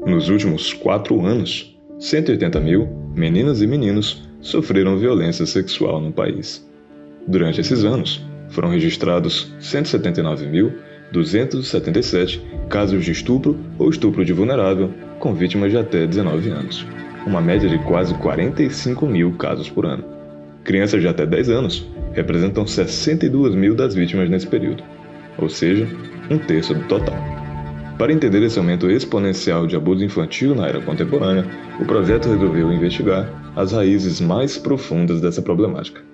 Nos últimos 4 anos, 180 mil meninas e meninos sofreram violência sexual no país. Durante esses anos, foram registrados 179.277 casos de estupro ou estupro de vulnerável com vítimas de até 19 anos, uma média de quase 45 mil casos por ano. Crianças de até 10 anos representam 62 mil das vítimas nesse período, ou seja, 1/3 do total. Para entender esse aumento exponencial de abuso infantil na era contemporânea, o projeto resolveu investigar as raízes mais profundas dessa problemática.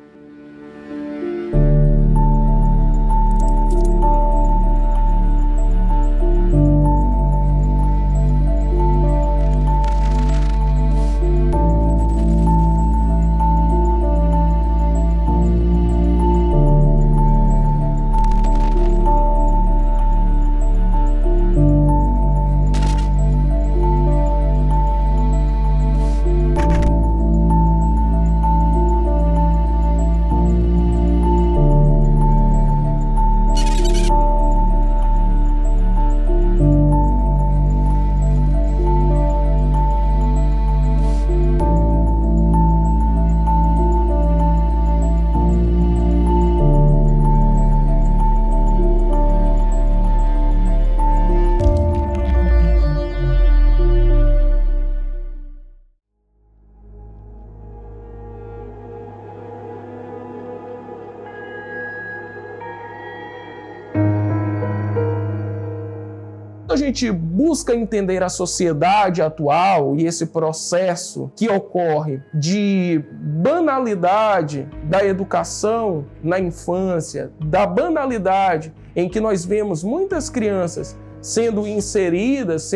A gente busca entender a sociedade atual e esse processo que ocorre de banalidade da educação na infância, da banalidade em que nós vemos muitas crianças sendo inseridas,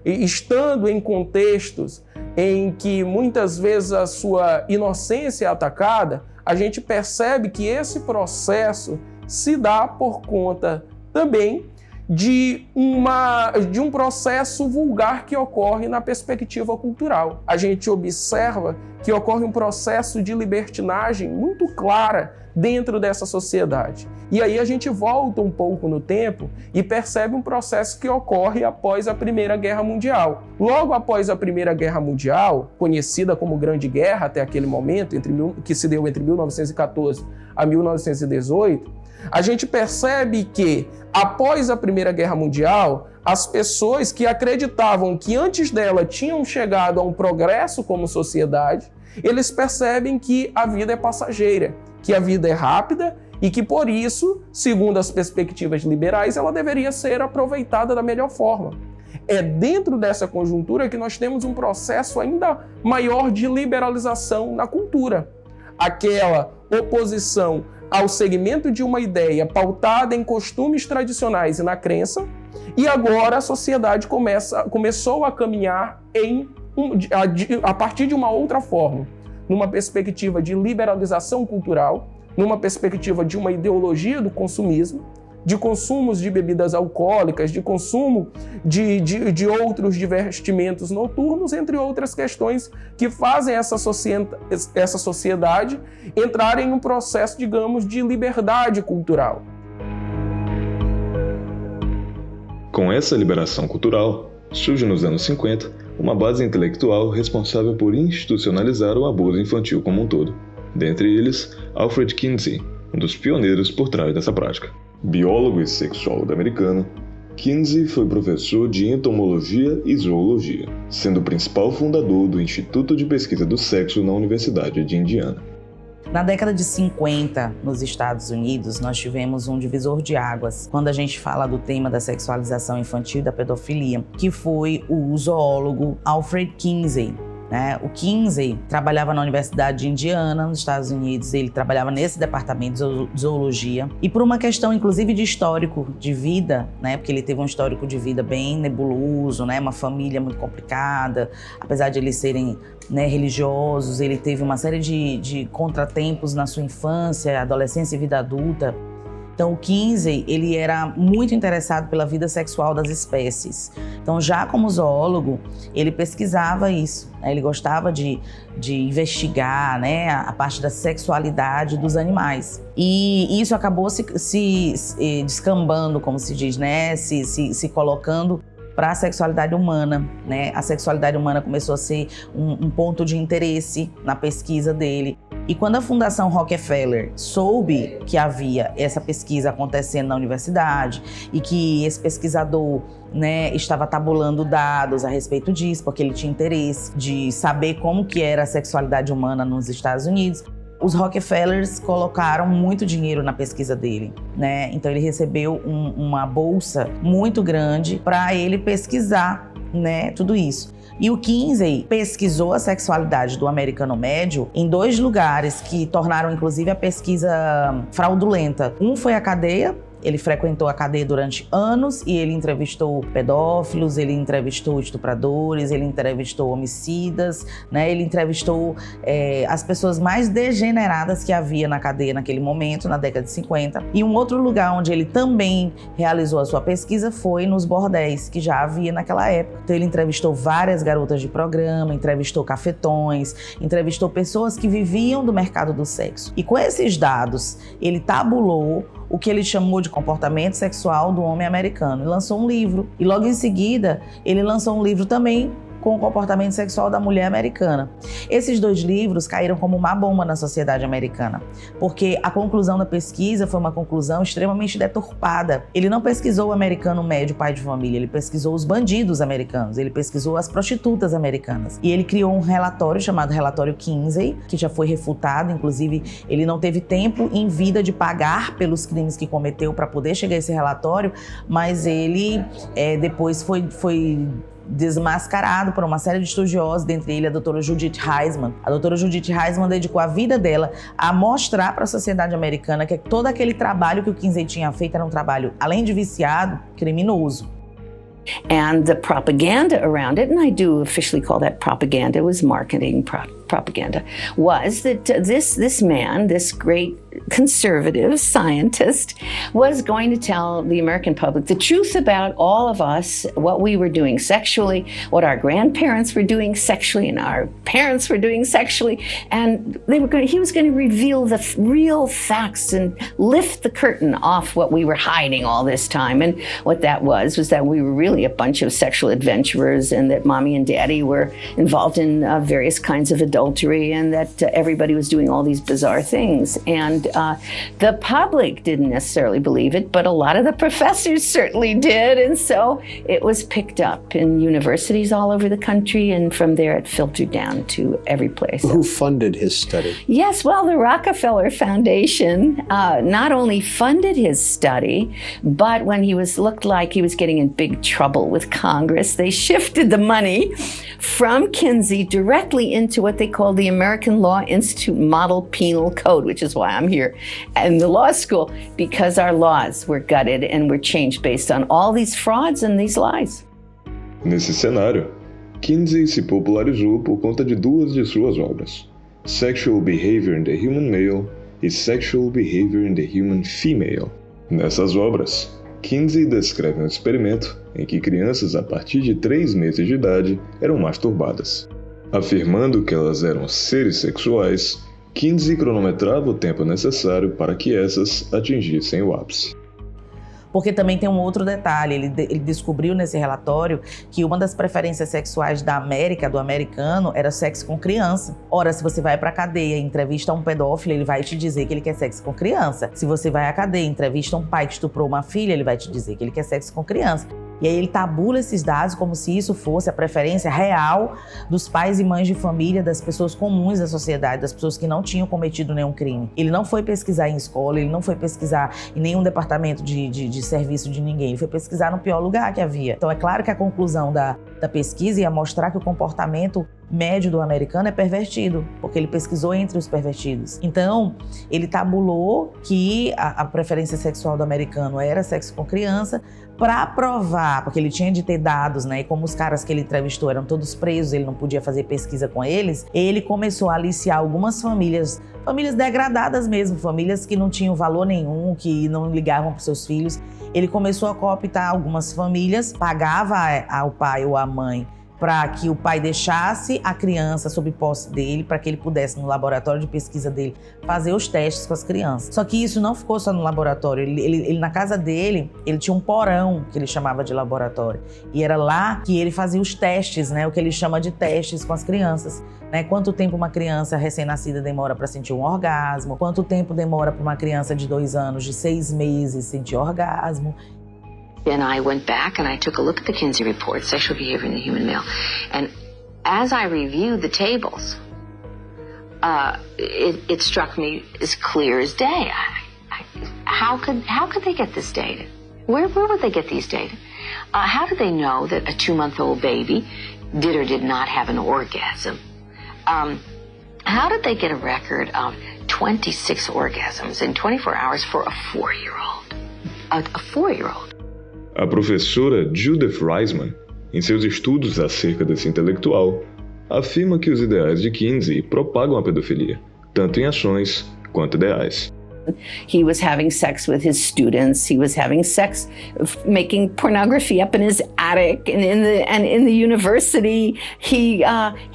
estando em contextos em que muitas vezes a sua inocência é atacada, a gente percebe que esse processo se dá por conta também de um processo vulgar que ocorre na perspectiva cultural. A gente observa que ocorre um processo de libertinagem muito clara dentro dessa sociedade. E aí a gente volta um pouco no tempo e percebe um processo que ocorre após a Primeira Guerra Mundial. Logo após a Primeira Guerra Mundial, conhecida como Grande Guerra até aquele momento, que se deu entre 1914 a 1918, a gente percebe que, após a Primeira Guerra Mundial, as pessoas que acreditavam que antes dela tinham chegado a um progresso como sociedade, eles percebem que a vida é passageira, que a vida é rápida e que, por isso, segundo as perspectivas liberais, ela deveria ser aproveitada da melhor forma. É dentro dessa conjuntura que nós temos um processo ainda maior de liberalização na cultura. Aquela oposição ao segmento de uma ideia pautada em costumes tradicionais e na crença, e agora a sociedade começou a caminhar a partir de uma outra forma, numa perspectiva de liberalização cultural, numa perspectiva de uma ideologia do consumismo, de consumos de bebidas alcoólicas, de consumo de outros divertimentos noturnos, entre outras questões que fazem essa sociedade entrar em um processo, digamos, de liberdade cultural. Com essa liberação cultural, surge nos anos 50 uma base intelectual responsável por institucionalizar o abuso infantil como um todo. Dentre eles, Alfred Kinsey, um dos pioneiros por trás dessa prática. Biólogo e sexólogo americano, Kinsey foi professor de entomologia e zoologia, sendo o principal fundador do Instituto de Pesquisa do Sexo na Universidade de Indiana. Na década de 50, nos Estados Unidos, nós tivemos um divisor de águas quando a gente fala do tema da sexualização infantil e da pedofilia, que foi o zoólogo Alfred Kinsey. O Kinsey trabalhava na Universidade de Indiana, nos Estados Unidos. Ele trabalhava nesse departamento de zoologia. E por uma questão, inclusive, de histórico de vida, porque ele teve um histórico de vida bem nebuloso, uma família muito complicada. Apesar de eles serem religiosos, ele teve uma série de contratempos na sua infância, adolescência e vida adulta. Então, o Kinsey, ele era muito interessado pela vida sexual das espécies. Então, já como zoólogo, ele pesquisava isso. Ele gostava de investigar a parte da sexualidade dos animais. E isso acabou se descambando, como se diz, se colocando para a sexualidade humana, né? A sexualidade humana começou a ser um ponto de interesse na pesquisa dele. E quando a Fundação Rockefeller soube que havia essa pesquisa acontecendo na universidade e que esse pesquisador, né, estava tabulando dados a respeito disso, porque ele tinha interesse de saber como que era a sexualidade humana nos Estados Unidos, os Rockefellers colocaram muito dinheiro na pesquisa dele, né? Então ele recebeu uma bolsa muito grande para ele pesquisar, né, tudo isso. E o Kinsey pesquisou a sexualidade do americano médio em 2 lugares que tornaram, inclusive, a pesquisa fraudulenta. Um foi a cadeia. Ele frequentou a cadeia durante anos e ele entrevistou pedófilos, ele entrevistou estupradores, ele entrevistou homicidas, né? Ele entrevistou as pessoas mais degeneradas que havia na cadeia naquele momento, na década de 50. E um outro lugar onde ele também realizou a sua pesquisa foi nos bordéis, que já havia naquela época. Então ele entrevistou várias garotas de programa, entrevistou cafetões, entrevistou pessoas que viviam do mercado do sexo. E com esses dados, ele tabulou o que ele chamou de comportamento sexual do homem americano e lançou um livro. E logo em seguida, ele lançou um livro também com o comportamento sexual da mulher americana. Esses 2 livros caíram como uma bomba na sociedade americana, porque a conclusão da pesquisa foi uma conclusão extremamente deturpada. Ele não pesquisou o americano médio, pai de família, ele pesquisou os bandidos americanos, ele pesquisou as prostitutas americanas. E ele criou um relatório chamado Relatório Kinsey, que já foi refutado, inclusive ele não teve tempo em vida de pagar pelos crimes que cometeu para poder chegar a esse relatório, mas ele depois foi desmascarado por uma série de estudiosos, dentre eles a doutora Judith Heisman. A doutora Judith Heisman dedicou a vida dela a mostrar para a sociedade americana que todo aquele trabalho que o Kinsey tinha feito era um trabalho, além de viciado, criminoso. And the propaganda around it, and I do officially call that propaganda, it was marketing propaganda, was that this man, this great conservative scientist, was going to tell the American public the truth about all of us, what we were doing sexually, what our grandparents were doing sexually, and our parents were doing sexually, and he was going to reveal the real facts and lift the curtain off what we were hiding all this time. And what that was that we were really a bunch of sexual adventurers, and that mommy and daddy were involved in various kinds of adultery, and that everybody was doing all these bizarre things. And the public didn't necessarily believe it, but a lot of the professors certainly did. And so it was picked up in universities all over the country, and from there it filtered down to every place. Who funded his study? Yes, well, the Rockefeller Foundation not only funded his study, but when he looked like he was getting in big trouble with Congress, they shifted the money from Kinsey directly into what they call the American Law Institute Model Penal Code, which is why I'm here in the law school, because our laws were gutted and were changed based on all these frauds and these lies. Nesse cenário, Kinsey se popularizou por conta de 2 de suas obras, Sexual Behavior in the Human Male e Sexual Behavior in the Human Female. Nessas obras, Kinsey descreve um experimento em que crianças a partir de 3 meses de idade eram masturbadas. Afirmando que elas eram seres sexuais, Kinsey cronometrava o tempo necessário para que essas atingissem o ápice. Porque também tem um outro detalhe, ele descobriu nesse relatório que uma das preferências sexuais da América, do americano, era sexo com criança. Ora, se você vai pra cadeia e entrevista um pedófilo, ele vai te dizer que ele quer sexo com criança. Se você vai à cadeia e entrevista um pai que estuprou uma filha, ele vai te dizer que ele quer sexo com criança. E aí ele tabula esses dados como se isso fosse a preferência real dos pais e mães de família, das pessoas comuns da sociedade, das pessoas que não tinham cometido nenhum crime. Ele não foi pesquisar em escola, ele não foi pesquisar em nenhum departamento de serviço de ninguém, ele foi pesquisar no pior lugar que havia. Então é claro que a conclusão da pesquisa ia mostrar que o comportamento médio do americano é pervertido, porque ele pesquisou entre os pervertidos. Então, ele tabulou que a preferência sexual do americano era sexo com criança, para provar, porque ele tinha de ter dados, né? E como os caras que ele entrevistou eram todos presos, ele não podia fazer pesquisa com eles, ele começou a aliciar algumas famílias degradadas mesmo, famílias que não tinham valor nenhum, que não ligavam para os seus filhos. Ele começou a cooptar algumas famílias, pagava ao pai ou à mãe para que o pai deixasse a criança sob posse dele, para que ele pudesse, no laboratório de pesquisa dele, fazer os testes com as crianças. Só que isso não ficou só no laboratório. Ele na casa dele, ele tinha um porão que ele chamava de laboratório. E era lá que ele fazia os testes, né? O que ele chama de testes com as crianças. Né? Quanto tempo uma criança recém-nascida demora para sentir um orgasmo? Quanto tempo demora para uma criança de 2 anos, de 6 meses, sentir orgasmo? Then I went back and I took a look at the Kinsey report, Sexual Behavior in the Human Male. And as I reviewed the tables, it struck me as clear as day. How could they get this data? Where would they get these data? How do they know that a 2-month-old baby did or did not have an orgasm? How did they get a record of 26 orgasms in 24 hours for a 4-year-old? A 4-year-old. A professora Judith Reisman, em seus estudos acerca desse intelectual, afirma que os ideais de Kinsey propagam a pedofilia, tanto em ações quanto ideais. He was having sex with his students. He was having sex, making pornography up in his attic and in the university. He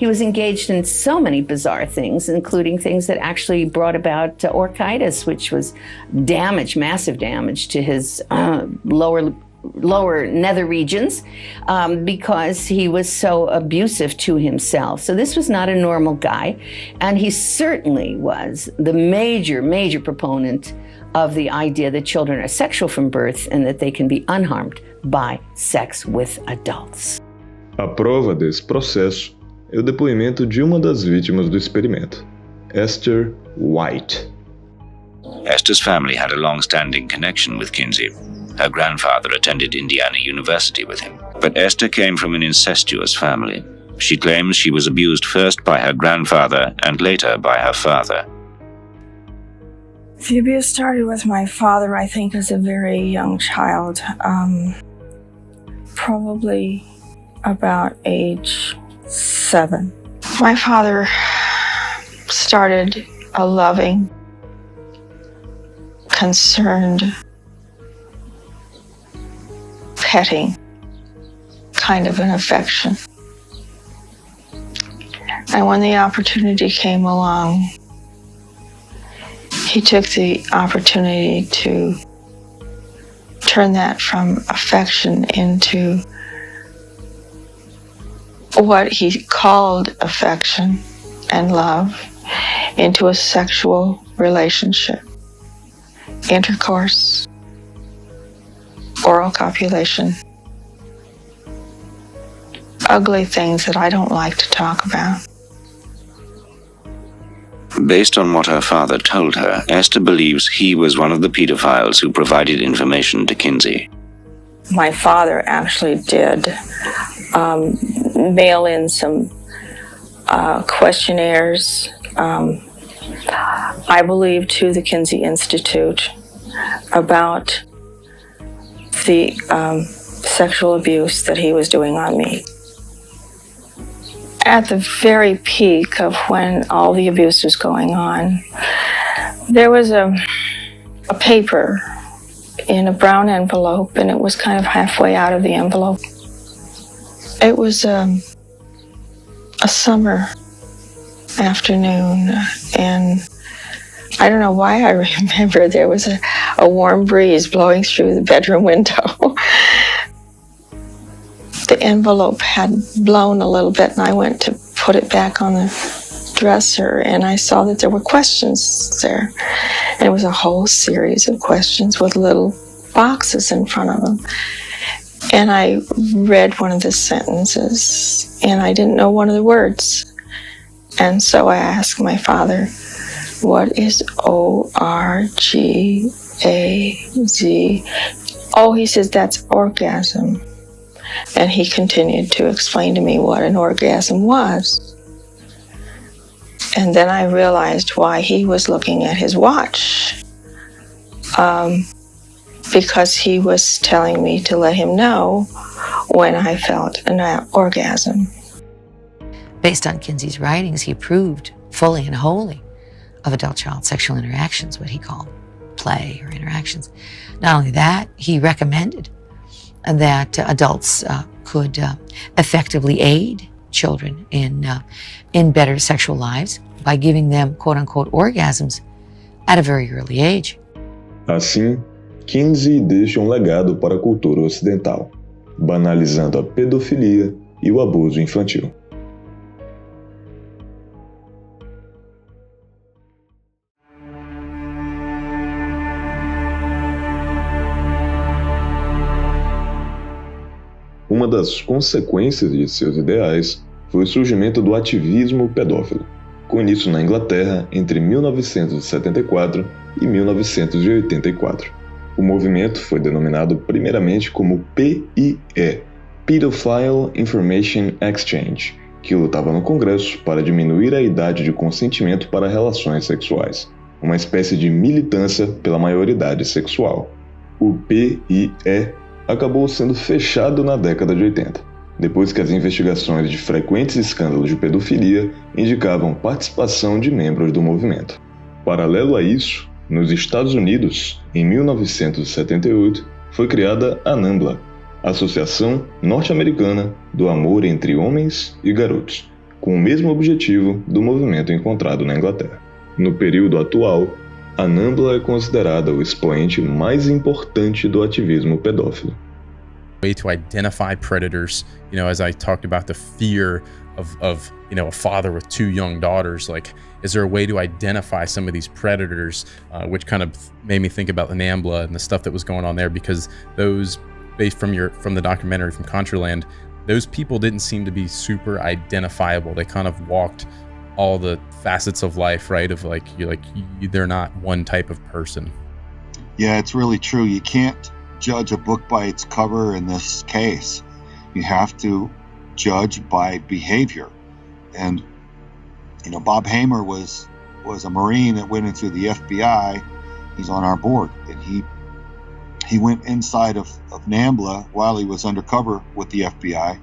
was engaged in so many bizarre things, including things that actually brought about orchitis, which was damage, massive damage to his lower nether regions because he was so abusive to himself. So this was not a normal guy, and he certainly was the major proponent of the idea that children are sexual from birth and that they can be unharmed by sex with adults. A prova desse processo é o depoimento de uma das vítimas do experimento, Esther White. Esther's family had a long-standing connection with Kinsey. Her grandfather attended Indiana University with him, but Esther came from an incestuous family. She claims she was abused first by her grandfather and later by her father. The abuse started with my father, I think, as a very young child, probably about age 7. My father started a loving, concerned, petting kind of an affection. And when the opportunity came along, he took the opportunity to turn that from affection into what he called affection and love, into a sexual relationship, intercourse, oral copulation, ugly things that I don't like to talk about. Based on what her father told her, Esther believes he was one of the pedophiles who provided information to Kinsey. My father actually did mail in some questionnaires, I believe, to the Kinsey Institute about the sexual abuse that he was doing on me. At the very peak of when all the abuse was going on, there was a paper in a brown envelope, and it was kind of halfway out of the envelope. It was a summer afternoon, and I don't know why I remember there was a warm breeze blowing through the bedroom window. The envelope had blown a little bit, and I went to put it back on the dresser, and I saw that there were questions there. And it was a whole series of questions with little boxes in front of them. And I read one of the sentences, and I didn't know one of the words. And so I asked my father, what is O-R-G-A-Z? Oh, he says, that's orgasm. And he continued to explain to me what an orgasm was. And then I realized why he was looking at his watch. Because he was telling me to let him know when I felt an orgasm. Based on Kinsey's writings, he approved fully and wholly of adult-child sexual interactions, what he called play or interactions. Not only that, he recommended that adults could effectively aid children in better sexual lives by giving them quote-unquote orgasms at a very early age. Assim, Kinsey deixa um legado para a cultura ocidental, banalizando a pedofilia e o abuso infantil. Uma das consequências de seus ideais foi o surgimento do ativismo pedófilo, com início na Inglaterra entre 1974 e 1984. O movimento foi denominado primeiramente como PIE, Pedophile Information Exchange, que lutava no Congresso para diminuir a idade de consentimento para relações sexuais, uma espécie de militância pela maioridade sexual. O PIE acabou sendo fechado na década de 80, depois que as investigações de frequentes escândalos de pedofilia indicavam participação de membros do movimento. Paralelo a isso, nos Estados Unidos, em 1978, foi criada a NAMBLA, Associação Norte-Americana do Amor entre Homens e Garotos, com o mesmo objetivo do movimento encontrado na Inglaterra. No período atual, a NAMBLA é considerada o expoente mais importante do ativismo pedófilo. Way to identify predators, as I talked about the fear of a father with 2 young daughters, like, is there a way to identify some of these predators, which kind of made me think about the NAMBLA and the stuff that was going on there, because those, based from the documentary from Contraland, those people didn't seem to be super identifiable. They kind of walked all the facets of life, right? Of they're not one type of person. Yeah, it's really true. You can't judge a book by its cover in this case. You have to judge by behavior. And, Bob Hamer was a Marine that went into the FBI. He's on our board. And he went inside of NAMBLA while he was undercover with the FBI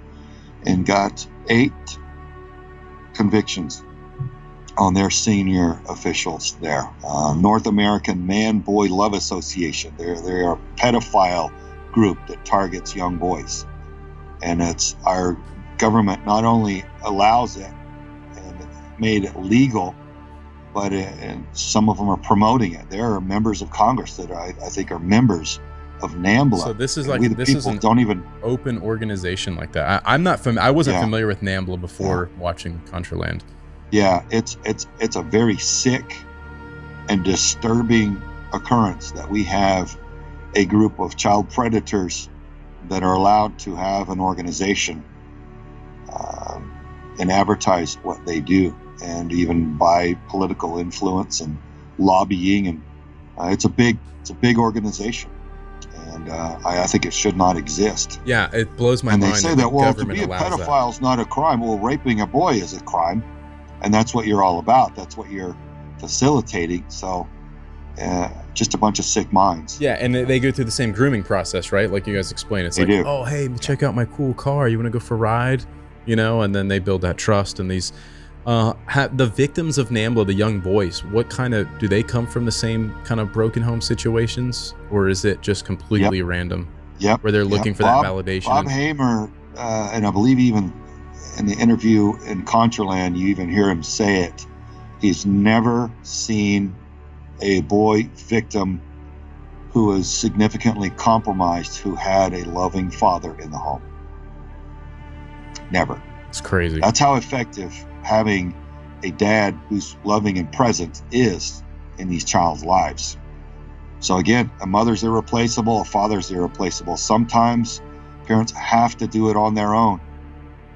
and got 8 convictions on their senior officials there. North American Man-Boy Love Association. They're a pedophile group that targets young boys. And it's our government not only allows it and made it legal, but and some of them are promoting it. There are members of Congress that I think are members of NAMBLA. So this is don't even open organization like that. I wasn't familiar with NAMBLA before watching Contraland. Yeah, it's a very sick and disturbing occurrence that we have a group of child predators that are allowed to have an organization and advertise what they do, and even buy political influence and lobbying, and it's a big organization, and I think it should not exist. Yeah, it blows my mind. And they say that to be a pedophile is not a crime. Well, raping a boy is a crime. And that's what you're all about. That's what you're facilitating. So just a bunch of sick minds. Yeah, and they go through the same grooming process, right? Like you guys explained. It's oh, hey, check out my cool car. You want to go for a ride? And then they build that trust. And these, the victims of NAMBLA, the young boys, do they come from the same kind of broken home situations? Or is it just completely random? Yep. Where they're looking for that validation? Bob Hamer, and I believe even in the interview in Contraland, you even hear him say it. He's never seen a boy victim who was significantly compromised who had a loving father in the home. Never. It's crazy. That's how effective having a dad who's loving and present is in these child's lives. So again, a mother's irreplaceable, a father's irreplaceable. Sometimes parents have to do it on their own.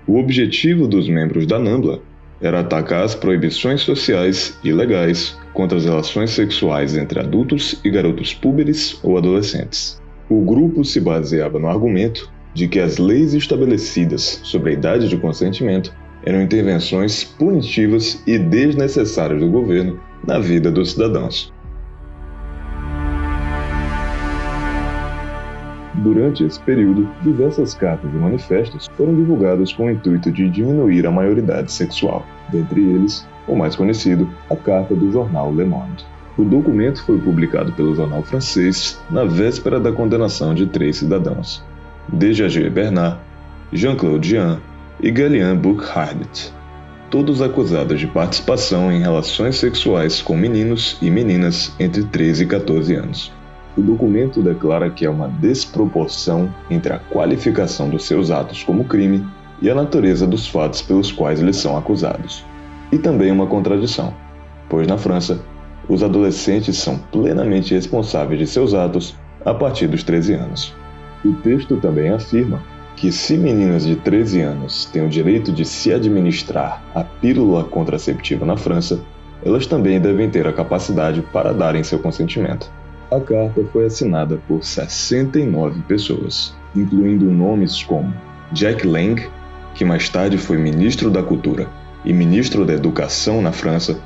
O objetivo dos membros da NAMBLA era atacar as proibições sociais e legais contra as relações sexuais entre adultos e garotos púberes ou adolescentes. O grupo se baseava no argumento de que as leis estabelecidas sobre a idade de consentimento eram intervenções punitivas e desnecessárias do governo na vida dos cidadãos. Durante esse período, diversas cartas e manifestos foram divulgados com o intuito de diminuir a maioridade sexual, dentre eles, o mais conhecido, a Carta do jornal Le Monde. O documento foi publicado pelo jornal francês na véspera da condenação de 3 cidadãos, Dejager Bernard, Jean-Claude Jean e Galian Burkhardt, todos acusados de participação em relações sexuais com meninos e meninas entre 13 e 14 anos. O documento declara que há uma desproporção entre a qualificação dos seus atos como crime e a natureza dos fatos pelos quais eles são acusados. E também uma contradição, pois na França, os adolescentes são plenamente responsáveis de seus atos a partir dos 13 anos. O texto também afirma que se meninas de 13 anos têm o direito de se administrar a pílula contraceptiva na França, elas também devem ter a capacidade para darem seu consentimento. A carta foi assinada por 69 pessoas, incluindo nomes como Jack Lang, que mais tarde foi ministro da Cultura e ministro da Educação na França,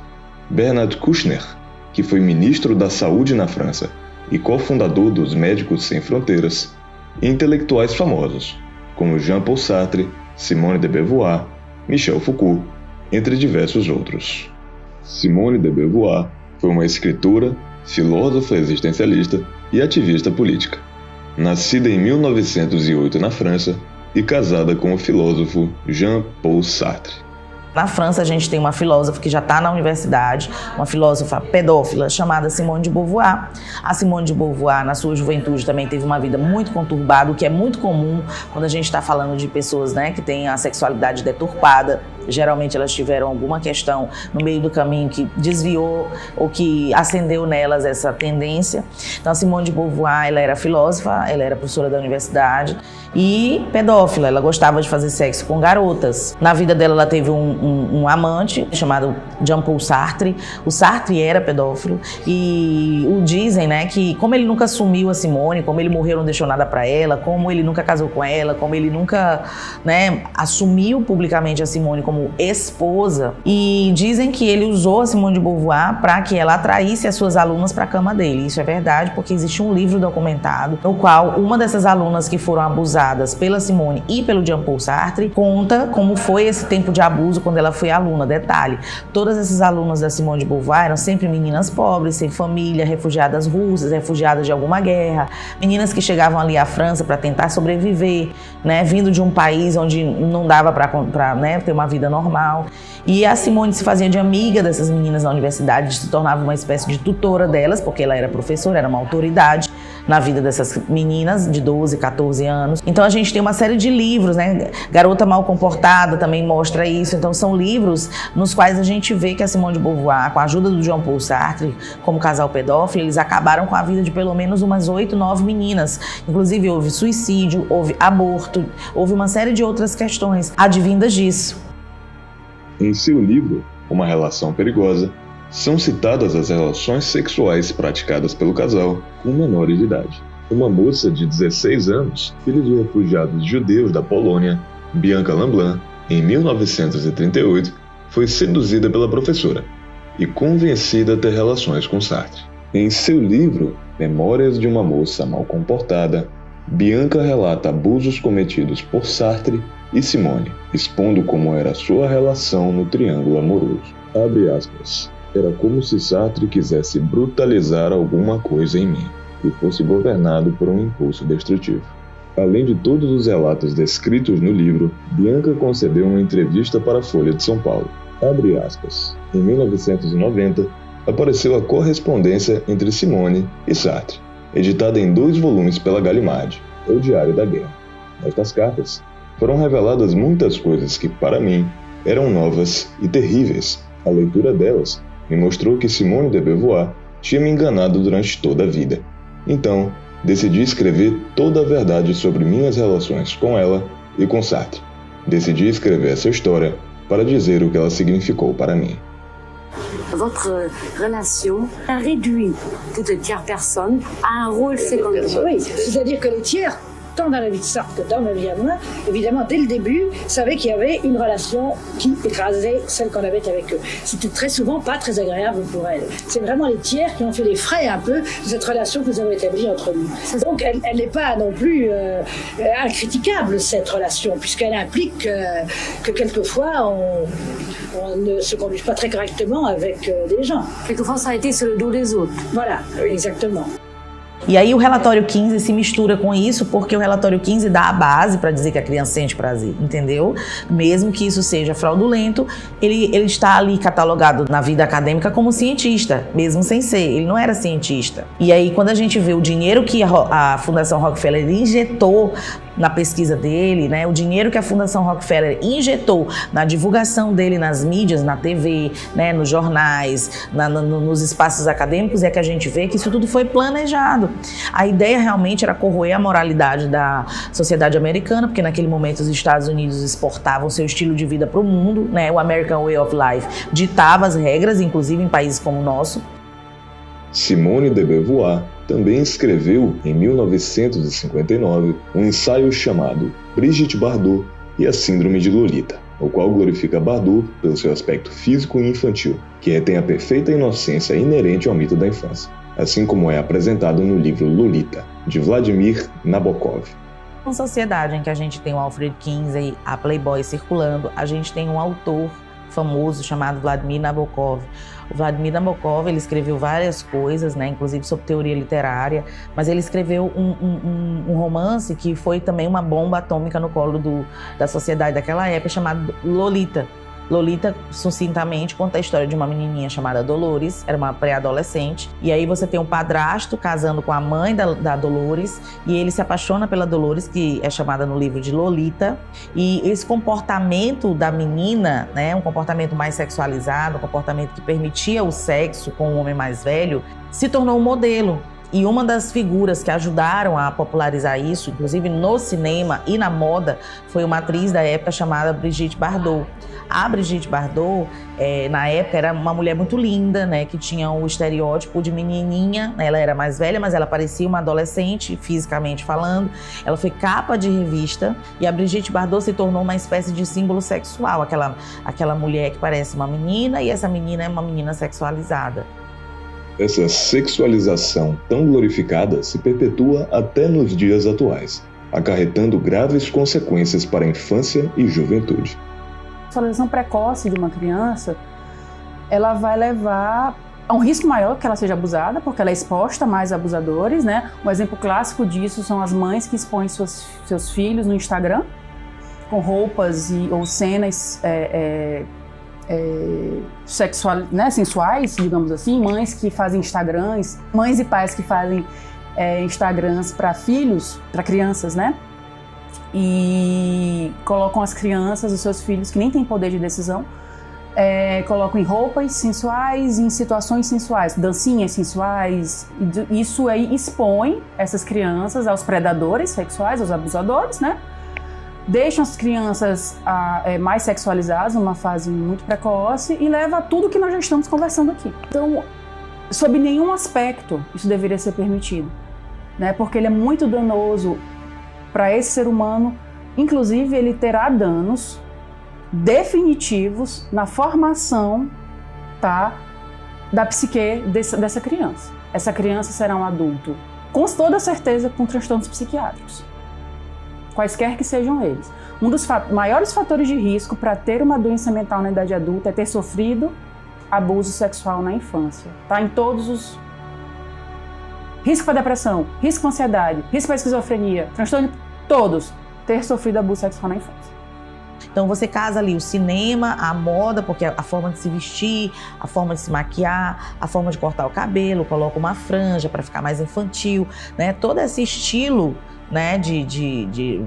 Bernard Kouchner, que foi ministro da Saúde na França e cofundador dos Médicos Sem Fronteiras, e intelectuais famosos, como Jean-Paul Sartre, Simone de Beauvoir, Michel Foucault, entre diversos outros. Simone de Beauvoir foi uma escritora, filósofa existencialista e ativista política. Nascida em 1908 na França e casada com o filósofo Jean-Paul Sartre. Na França, a gente tem uma filósofa que já está na universidade, uma filósofa pedófila chamada Simone de Beauvoir. A Simone de Beauvoir, na sua juventude, também teve uma vida muito conturbada, o que é muito comum quando a gente está falando de pessoas, né, que têm a sexualidade deturpada. Geralmente elas tiveram alguma questão no meio do caminho que desviou ou que acendeu nelas essa tendência. Então a Simone de Beauvoir, ela era filósofa, ela era professora da universidade e pedófila, ela gostava de fazer sexo com garotas. Na vida dela ela teve um amante chamado Jean-Paul Sartre. O Sartre era pedófilo e dizem, né, que como ele nunca assumiu a Simone, como ele morreu não deixou nada para ela, como ele nunca casou com ela, como ele nunca, né, assumiu publicamente a Simone como esposa, e dizem que ele usou a Simone de Beauvoir para que ela atraísse as suas alunas para a cama dele. Isso é verdade, porque existe um livro documentado no qual uma dessas alunas que foram abusadas pela Simone e pelo Jean-Paul Sartre conta como foi esse tempo de abuso quando ela foi aluna. Detalhe, todas essas alunas da Simone de Beauvoir eram sempre meninas pobres, sem família, refugiadas russas, refugiadas de alguma guerra, meninas que chegavam ali à França para tentar sobreviver, né, vindo de um país onde não dava para, né, ter uma vida normal. E a Simone se fazia de amiga dessas meninas na universidade, se tornava uma espécie de tutora delas, porque ela era professora, era uma autoridade na vida dessas meninas de 12, 14 anos. Então a gente tem uma série de livros, né? Garota Mal Comportada também mostra isso. Então são livros nos quais a gente vê que a Simone de Beauvoir, com a ajuda do Jean-Paul Sartre, como casal pedófilo, eles acabaram com a vida de pelo menos umas 8, 9 meninas. Inclusive houve suicídio, houve aborto, houve uma série de outras questões advindas disso. Em seu livro, Uma Relação Perigosa, são citadas as relações sexuais praticadas pelo casal com menores de idade. Uma moça de 16 anos, filha de refugiados judeus da Polônia, Bianca Lamblin, em 1938, foi seduzida pela professora e convencida a ter relações com Sartre. Em seu livro, Memórias de uma Moça Mal Comportada, Bianca relata abusos cometidos por Sartre e Simone, expondo como era sua relação no triângulo amoroso. Abre aspas. Era como se Sartre quisesse brutalizar alguma coisa em mim e fosse governado por um impulso destrutivo. Além de todos os relatos descritos no livro, Bianca concedeu uma entrevista para a Folha de São Paulo. Abre aspas. Em 1990, apareceu a correspondência entre Simone e Sartre, editada em 2 volumes pela Gallimard, O Diário da Guerra. Nestas cartas, foram reveladas muitas coisas que, para mim, eram novas e terríveis. A leitura delas me mostrou que Simone de Beauvoir tinha me enganado durante toda a vida. Então, decidi escrever toda a verdade sobre minhas relações com ela e com Sartre. Decidi escrever essa história para dizer o que ela significou para mim. Votre relation a réduit toute tierce personne à un rôle secondaire. Oui, c'est-à-dire que les tiers, tant dans la vie de Sartre que dans ma vie à moi, évidemment, dès le début, savaient qu'il y avait une relation qui écrasait celle qu'on avait avec eux. C'était très souvent pas très agréable pour elles. C'est vraiment les tiers qui ont fait les frais un peu de cette relation que nous avons établie entre nous. Donc elle n'est pas non plus incritiquable, cette relation, puisqu'elle implique que quelquefois on ne se conduise pas très correctement avec des gens. Quelquefois ça a été sur le dos des autres. Voilà, exactement. E aí o relatório 15 se mistura com isso, porque o relatório 15 dá a base para dizer que a criança sente prazer, entendeu? Mesmo que isso seja fraudulento, ele está ali catalogado na vida acadêmica como cientista, mesmo sem ser. Ele não era cientista. E aí quando a gente vê o dinheiro que a Fundação Rockefeller injetou na pesquisa dele, né, o dinheiro que a Fundação Rockefeller injetou na divulgação dele nas mídias, na TV, né, nos jornais, nos espaços acadêmicos, é que a gente vê que isso tudo foi planejado. A ideia realmente era corroer a moralidade da sociedade americana, porque naquele momento os Estados Unidos exportavam seu estilo de vida para o mundo, né, o American Way of Life ditava as regras, inclusive em países como o nosso. Simone de Beauvoir também escreveu, em 1959, um ensaio chamado Brigitte Bardot e a Síndrome de Lolita, o qual glorifica Bardot pelo seu aspecto físico e infantil, que retém a perfeita inocência inerente ao mito da infância, assim como é apresentado no livro Lolita, de Vladimir Nabokov. Uma sociedade em que a gente tem o Alfred Kinsey, a Playboy circulando, a gente tem um autor famoso chamado Vladimir Nabokov. O Vladimir Nabokov, ele escreveu várias coisas, né, inclusive sobre teoria literária, mas ele escreveu um romance que foi também uma bomba atômica no colo da sociedade daquela época, chamado Lolita. Lolita, sucintamente, conta a história de uma menininha chamada Dolores, era uma pré-adolescente, e aí você tem um padrasto casando com a mãe da Dolores, e ele se apaixona pela Dolores, que é chamada no livro de Lolita, e esse comportamento da menina, né, um comportamento mais sexualizado, um comportamento que permitia o sexo com o homem mais velho, se tornou um modelo. E uma das figuras que ajudaram a popularizar isso, inclusive no cinema e na moda, foi uma atriz da época chamada Brigitte Bardot. A Brigitte Bardot, na época, era uma mulher muito linda, né, que tinha o estereótipo de menininha. Ela era mais velha, mas ela parecia uma adolescente, fisicamente falando. Ela foi capa de revista e a Brigitte Bardot se tornou uma espécie de símbolo sexual. Aquela mulher que parece uma menina e essa menina é uma menina sexualizada. Essa sexualização tão glorificada se perpetua até nos dias atuais, acarretando graves consequências para a infância e juventude. A sexualização precoce de uma criança, ela vai levar a um risco maior que ela seja abusada, porque ela é exposta a mais abusadores, né? Um exemplo clássico disso são as mães que expõem seus filhos no Instagram, com roupas ou cenas sensuais, digamos assim, mães que fazem Instagrams, mães e pais que fazem Instagrams para filhos, para crianças, né? E colocam as crianças, os seus filhos, que nem têm poder de decisão, colocam em roupas sensuais, em situações sensuais, dancinhas sensuais. Isso aí expõe essas crianças aos predadores sexuais, aos abusadores, né? Deixam as crianças mais sexualizadas, numa fase muito precoce, e leva a tudo que nós já estamos conversando aqui. Então, sob nenhum aspecto, isso deveria ser permitido, né? Porque ele é muito danoso para esse ser humano. Inclusive, ele terá danos definitivos na formação, tá, da psique dessa criança. Essa criança será um adulto, com toda certeza, com transtornos psiquiátricos, quaisquer que sejam eles. Um dos maiores fatores de risco para ter uma doença mental na idade adulta é ter sofrido abuso sexual na infância. Tá em todos os... Risco para depressão, risco para ansiedade, risco para esquizofrenia, transtorno, todos. Ter sofrido abuso sexual na infância. Então você casa ali o cinema, a moda, porque a forma de se vestir, a forma de se maquiar, a forma de cortar o cabelo, coloca uma franja para ficar mais infantil, né? Todo esse estilo, né,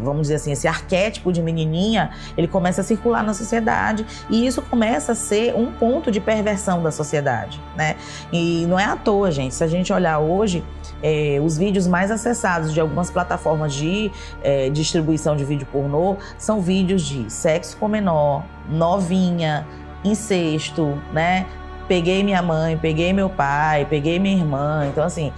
vamos dizer assim, esse arquétipo de menininha, ele começa a circular na sociedade e isso começa a ser um ponto de perversão da sociedade, né? E não é à toa, gente. Se a gente olhar hoje, os vídeos mais acessados de algumas plataformas de distribuição de vídeo pornô são vídeos de sexo com menor, novinha, incesto, né? Peguei minha mãe, peguei meu pai, peguei minha irmã. Então, assim,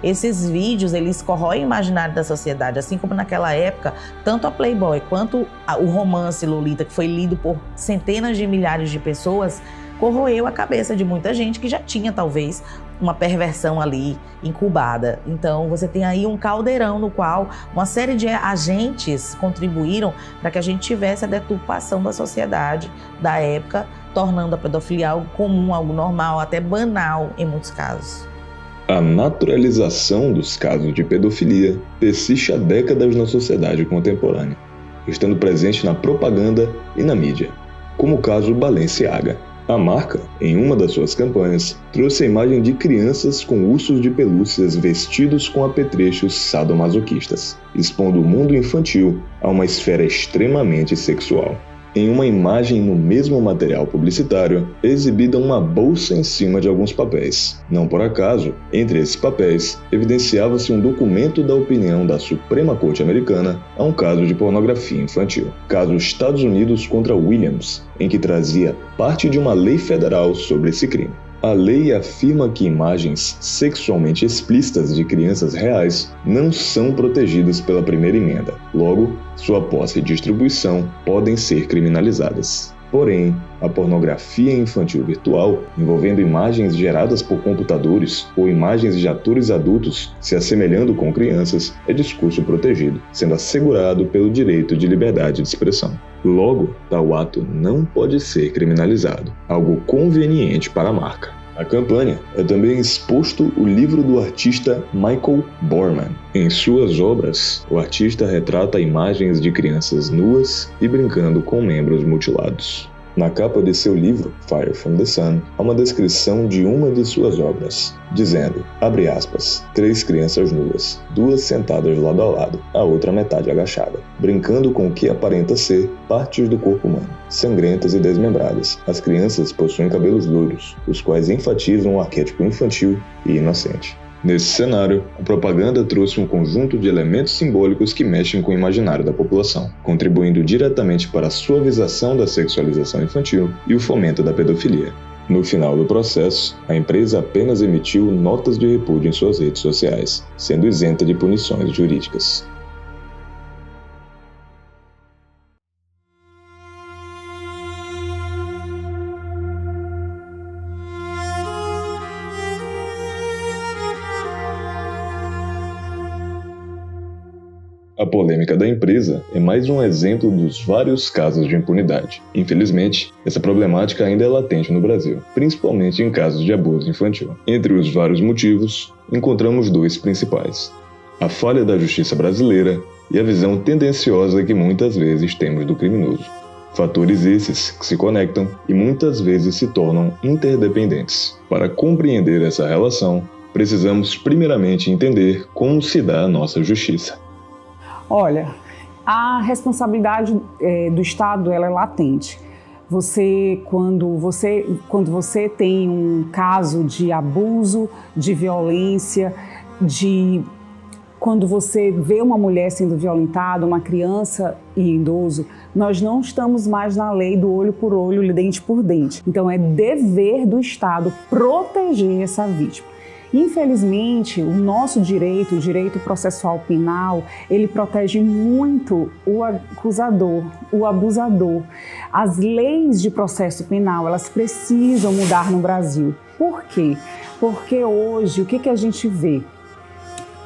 esses vídeos, eles corroem o imaginário da sociedade. Assim como naquela época, tanto a Playboy quanto o romance Lolita, que foi lido por centenas de milhares de pessoas, corroeu a cabeça de muita gente que já tinha, talvez, uma perversão ali incubada. Então, você tem aí um caldeirão no qual uma série de agentes contribuíram para que a gente tivesse a deturpação da sociedade da época, tornando a pedofilia algo comum, algo normal, até banal em muitos casos. A naturalização dos casos de pedofilia persiste há décadas na sociedade contemporânea, estando presente na propaganda e na mídia, como o caso Balenciaga. A marca, em uma das suas campanhas, trouxe a imagem de crianças com ursos de pelúcias vestidos com apetrechos sadomasoquistas, expondo o mundo infantil a uma esfera extremamente sexual. Em uma imagem no mesmo material publicitário, é exibida uma bolsa em cima de alguns papéis. Não por acaso, entre esses papéis, evidenciava-se um documento da opinião da Suprema Corte Americana a um caso de pornografia infantil. Caso Estados Unidos contra Williams, em que trazia parte de uma lei federal sobre esse crime. A lei afirma que imagens sexualmente explícitas de crianças reais não são protegidas pela primeira emenda. Logo, sua posse e distribuição podem ser criminalizadas. Porém, a pornografia infantil virtual, envolvendo imagens geradas por computadores ou imagens de atores adultos se assemelhando com crianças, é discurso protegido, sendo assegurado pelo direito de liberdade de expressão. Logo, tal ato não pode ser criminalizado, algo conveniente para a marca. Na campanha é também exposto o livro do artista Michael Borman. Em suas obras, o artista retrata imagens de crianças nuas e brincando com membros mutilados. Na capa de seu livro, Fire from the Sun, há uma descrição de uma de suas obras, dizendo, abre aspas, 3 crianças nuas, 2 sentadas lado a lado, a outra metade agachada, brincando com o que aparenta ser partes do corpo humano, sangrentas e desmembradas. As crianças possuem cabelos loiros, os quais enfatizam o arquétipo infantil e inocente. Nesse cenário, a propaganda trouxe um conjunto de elementos simbólicos que mexem com o imaginário da população, contribuindo diretamente para a suavização da sexualização infantil e o fomento da pedofilia. No final do processo, a empresa apenas emitiu notas de repúdio em suas redes sociais, sendo isenta de punições jurídicas. A polêmica da empresa é mais um exemplo dos vários casos de impunidade. Infelizmente, essa problemática ainda é latente no Brasil, principalmente em casos de abuso infantil. Entre os vários motivos, encontramos 2 principais: a falha da justiça brasileira e a visão tendenciosa que muitas vezes temos do criminoso. Fatores esses que se conectam e muitas vezes se tornam interdependentes. Para compreender essa relação, precisamos primeiramente entender como se dá a nossa justiça. Olha, a responsabilidade do Estado ela é latente. Quando você tem um caso de abuso, de violência, quando você vê uma mulher sendo violentada, uma criança e idoso, nós não estamos mais na lei do olho por olho, dente por dente. Então é dever do Estado proteger essa vítima. Infelizmente, o nosso direito, o direito processual penal, ele protege muito o acusador, o abusador. As leis de processo penal, elas precisam mudar no Brasil. Por quê? Porque hoje, o que a gente vê?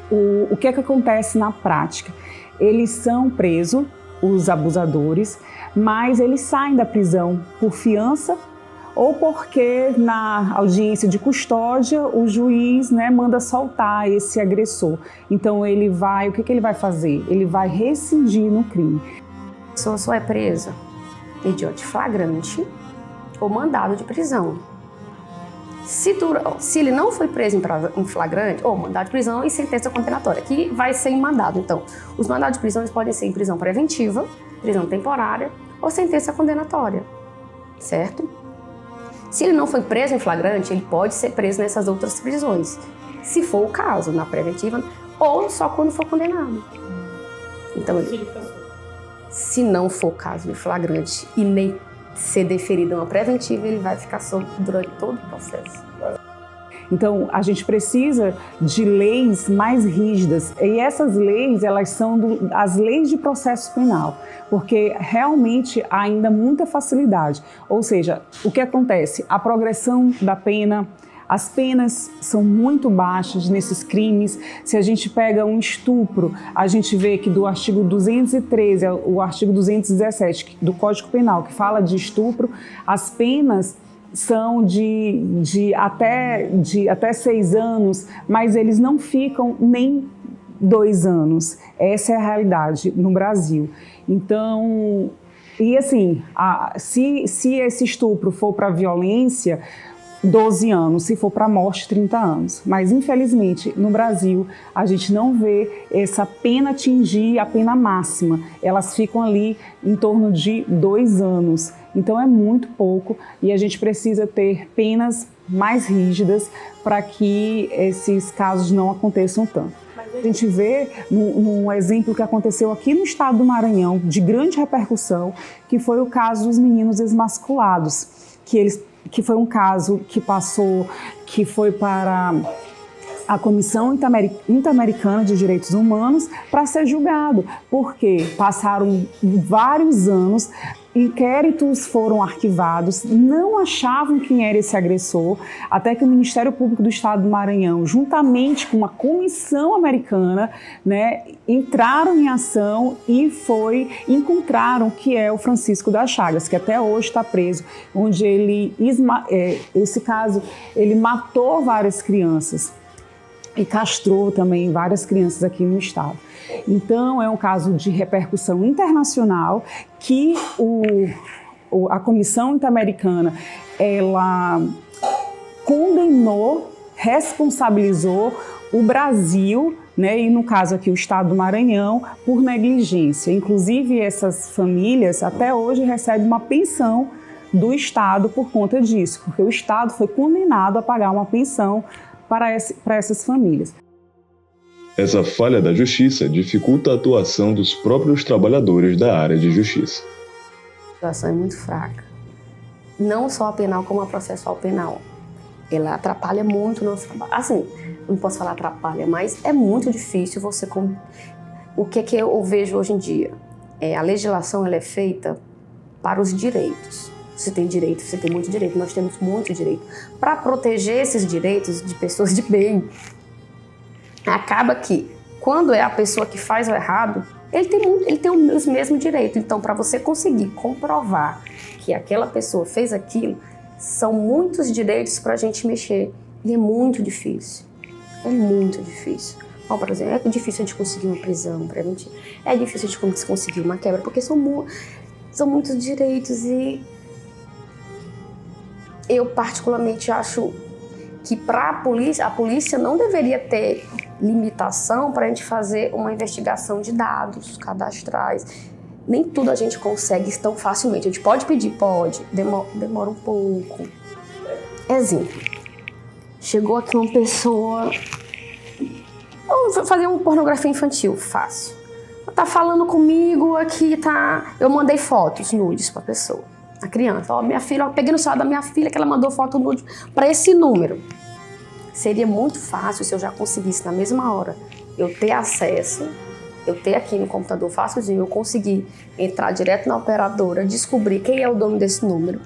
O que acontece na prática? Eles são presos, os abusadores, mas eles saem da prisão por fiança, ou porque na audiência de custódia o juiz manda soltar esse agressor. Então o que ele vai fazer? Ele vai rescindir no crime. A pessoa só é presa mediante flagrante ou mandado de prisão. Se ele não foi preso em flagrante, ou mandado de prisão e sentença condenatória, que vai ser em mandado. Então, os mandados de prisão podem ser em prisão preventiva, prisão temporária ou sentença condenatória, certo? Se ele não foi preso em flagrante, ele pode ser preso nessas outras prisões, se for o caso, na preventiva, ou só quando for condenado. Então, se não for caso de flagrante e nem ser deferido uma preventiva, ele vai ficar solto durante todo o processo. Então, a gente precisa de leis mais rígidas, e essas leis, elas são as leis de processo penal, porque realmente há ainda muita facilidade. Ou seja, o que acontece? A progressão da pena, as penas são muito baixas nesses crimes. Se a gente pega um estupro, a gente vê que do artigo 213 ao artigo 217 do Código Penal, que fala de estupro, as penas são de até 6 anos, mas eles não ficam nem 2 anos. Essa é a realidade no Brasil. Então, e assim, se esse estupro for para violência, 12 anos, se for para morte, 30 anos. Mas, infelizmente, no Brasil, a gente não vê essa pena atingir a pena máxima. Elas ficam ali em torno de 2 anos. Então, é muito pouco e a gente precisa ter penas mais rígidas para que esses casos não aconteçam tanto. A gente vê num exemplo que aconteceu aqui no estado do Maranhão, de grande repercussão, que foi o caso dos meninos desmasculados, que foi um caso que foi para a Comissão Interamericana de Direitos Humanos para ser julgado, porque passaram vários anos, inquéritos foram arquivados, não achavam quem era esse agressor, até que o Ministério Público do Estado do Maranhão, juntamente com uma comissão americana, né, entraram em ação e encontraram que é o Francisco das Chagas, que até hoje está preso, onde esse caso, ele matou várias crianças e castrou também várias crianças aqui no estado. Então, é um caso de repercussão internacional que a Comissão Interamericana, ela condenou, responsabilizou o Brasil, né, e no caso aqui o estado do Maranhão, por negligência. Inclusive, essas famílias até hoje recebem uma pensão do estado por conta disso, porque o estado foi condenado a pagar uma pensão para essas famílias. Essa falha da justiça dificulta a atuação dos próprios trabalhadores da área de justiça. A situação é muito fraca. Não só a penal, como a processual penal. Ela atrapalha muito o nosso trabalho. Assim, não posso falar atrapalha, mas é muito difícil você... O que eu vejo hoje em dia? A legislação ela é feita para os direitos. Você tem direito, você tem muito direito, nós temos muito direito. Para proteger esses direitos de pessoas de bem, acaba que, quando é a pessoa que faz o errado, ele tem os mesmos direitos. Então, para você conseguir comprovar que aquela pessoa fez aquilo, são muitos direitos para a gente mexer. E é muito difícil. É muito difícil. Por exemplo, é difícil a gente conseguir uma prisão preventiva. É difícil a gente conseguir uma quebra, porque são muitos direitos e... Eu particularmente acho que a polícia não deveria ter limitação para a gente fazer uma investigação de dados cadastrais. Nem tudo a gente consegue tão facilmente. A gente pode pedir? Pode. Demora um pouco. Exemplo. Chegou aqui uma pessoa... Vamos fazer uma pornografia infantil. Fácil. Ela tá falando comigo aqui, tá... Eu mandei fotos nudes para a pessoa. A criança, minha filha, eu peguei no celular da minha filha que ela mandou foto nude para esse número. Seria muito fácil se eu já conseguisse na mesma hora eu ter acesso, eu ter aqui no computador facilzinho, eu conseguir entrar direto na operadora, descobrir quem é o dono desse número,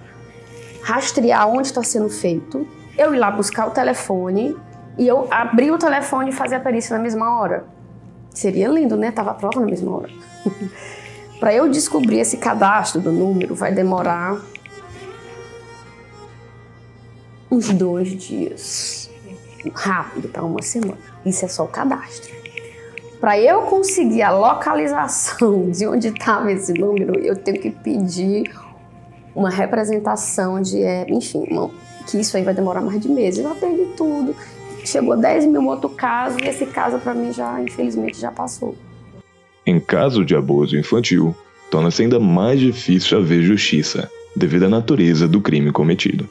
rastrear onde está sendo feito, eu ir lá buscar o telefone e eu abrir o telefone e fazer a perícia na mesma hora. Seria lindo, né? Tava a prova na mesma hora. Para eu descobrir esse cadastro do número, vai demorar uns 2 dias. Rápido, para uma semana. Isso é só o cadastro. Para eu conseguir a localização de onde estava esse número, eu tenho que pedir uma representação de... enfim, que isso aí vai demorar mais de meses. Eu perdi tudo. Chegou a 10 mil outro caso e esse caso, para mim, infelizmente, já passou. Em caso de abuso infantil, torna-se ainda mais difícil haver justiça, devido à natureza do crime cometido.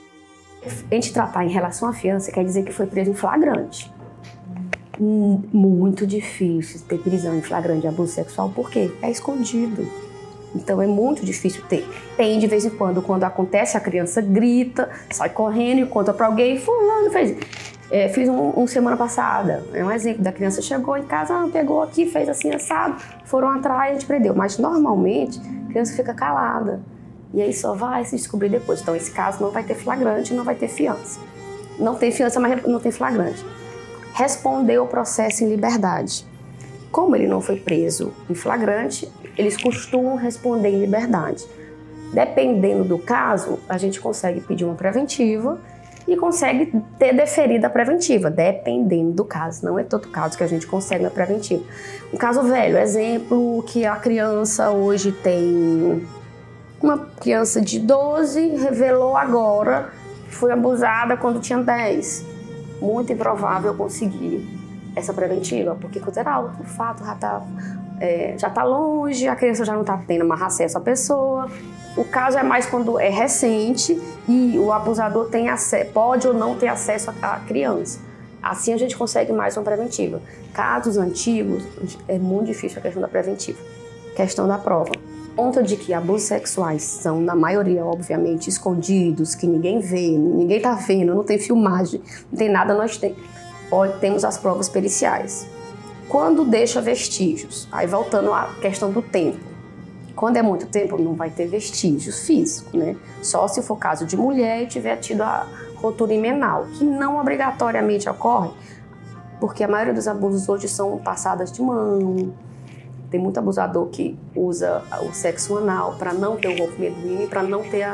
A gente tratar em relação à fiança quer dizer que foi preso em flagrante. Muito difícil ter prisão em flagrante de abuso sexual, por quê? É escondido. Então é muito difícil ter. Tem de vez em quando acontece, a criança grita, sai correndo e conta para alguém, fulano fez... fiz um semana passada, é um exemplo, da criança chegou em casa, pegou aqui, fez assim assado, foram atrás e a gente prendeu. Mas normalmente a criança fica calada e aí só vai se descobrir depois. Então esse caso não vai ter flagrante, não vai ter fiança. Não tem fiança, mas não tem flagrante. Respondeu o processo em liberdade. Como ele não foi preso em flagrante, eles costumam responder em liberdade. Dependendo do caso, a gente consegue pedir uma preventiva e consegue ter deferida a preventiva, dependendo do caso. Não é todo caso que a gente consegue uma preventiva. Um caso velho, exemplo, que a criança hoje tem... Uma criança de 12 revelou agora que foi abusada quando tinha 10. Muito improvável conseguir essa preventiva, porque considerar o fato já está longe, a criança já não está tendo mais acesso à pessoa. O caso é mais quando é recente e o abusador pode ou não ter acesso à criança. Assim a gente consegue mais uma preventiva. Casos antigos, é muito difícil a questão da preventiva. Questão da prova. Conta de que abusos sexuais são, na maioria, obviamente, escondidos, que ninguém vê, ninguém está vendo, não tem filmagem, não tem nada, temos as provas periciais. Quando deixa vestígios, aí voltando à questão do tempo. Quando é muito tempo, não vai ter vestígios físicos, né? Só se for caso de mulher e tiver tido a rotura imenal, que não obrigatoriamente ocorre, porque a maioria dos abusos hoje são passadas de mão. Tem muito abusador que usa o sexo anal para não ter o rompimento do ímã, para não ter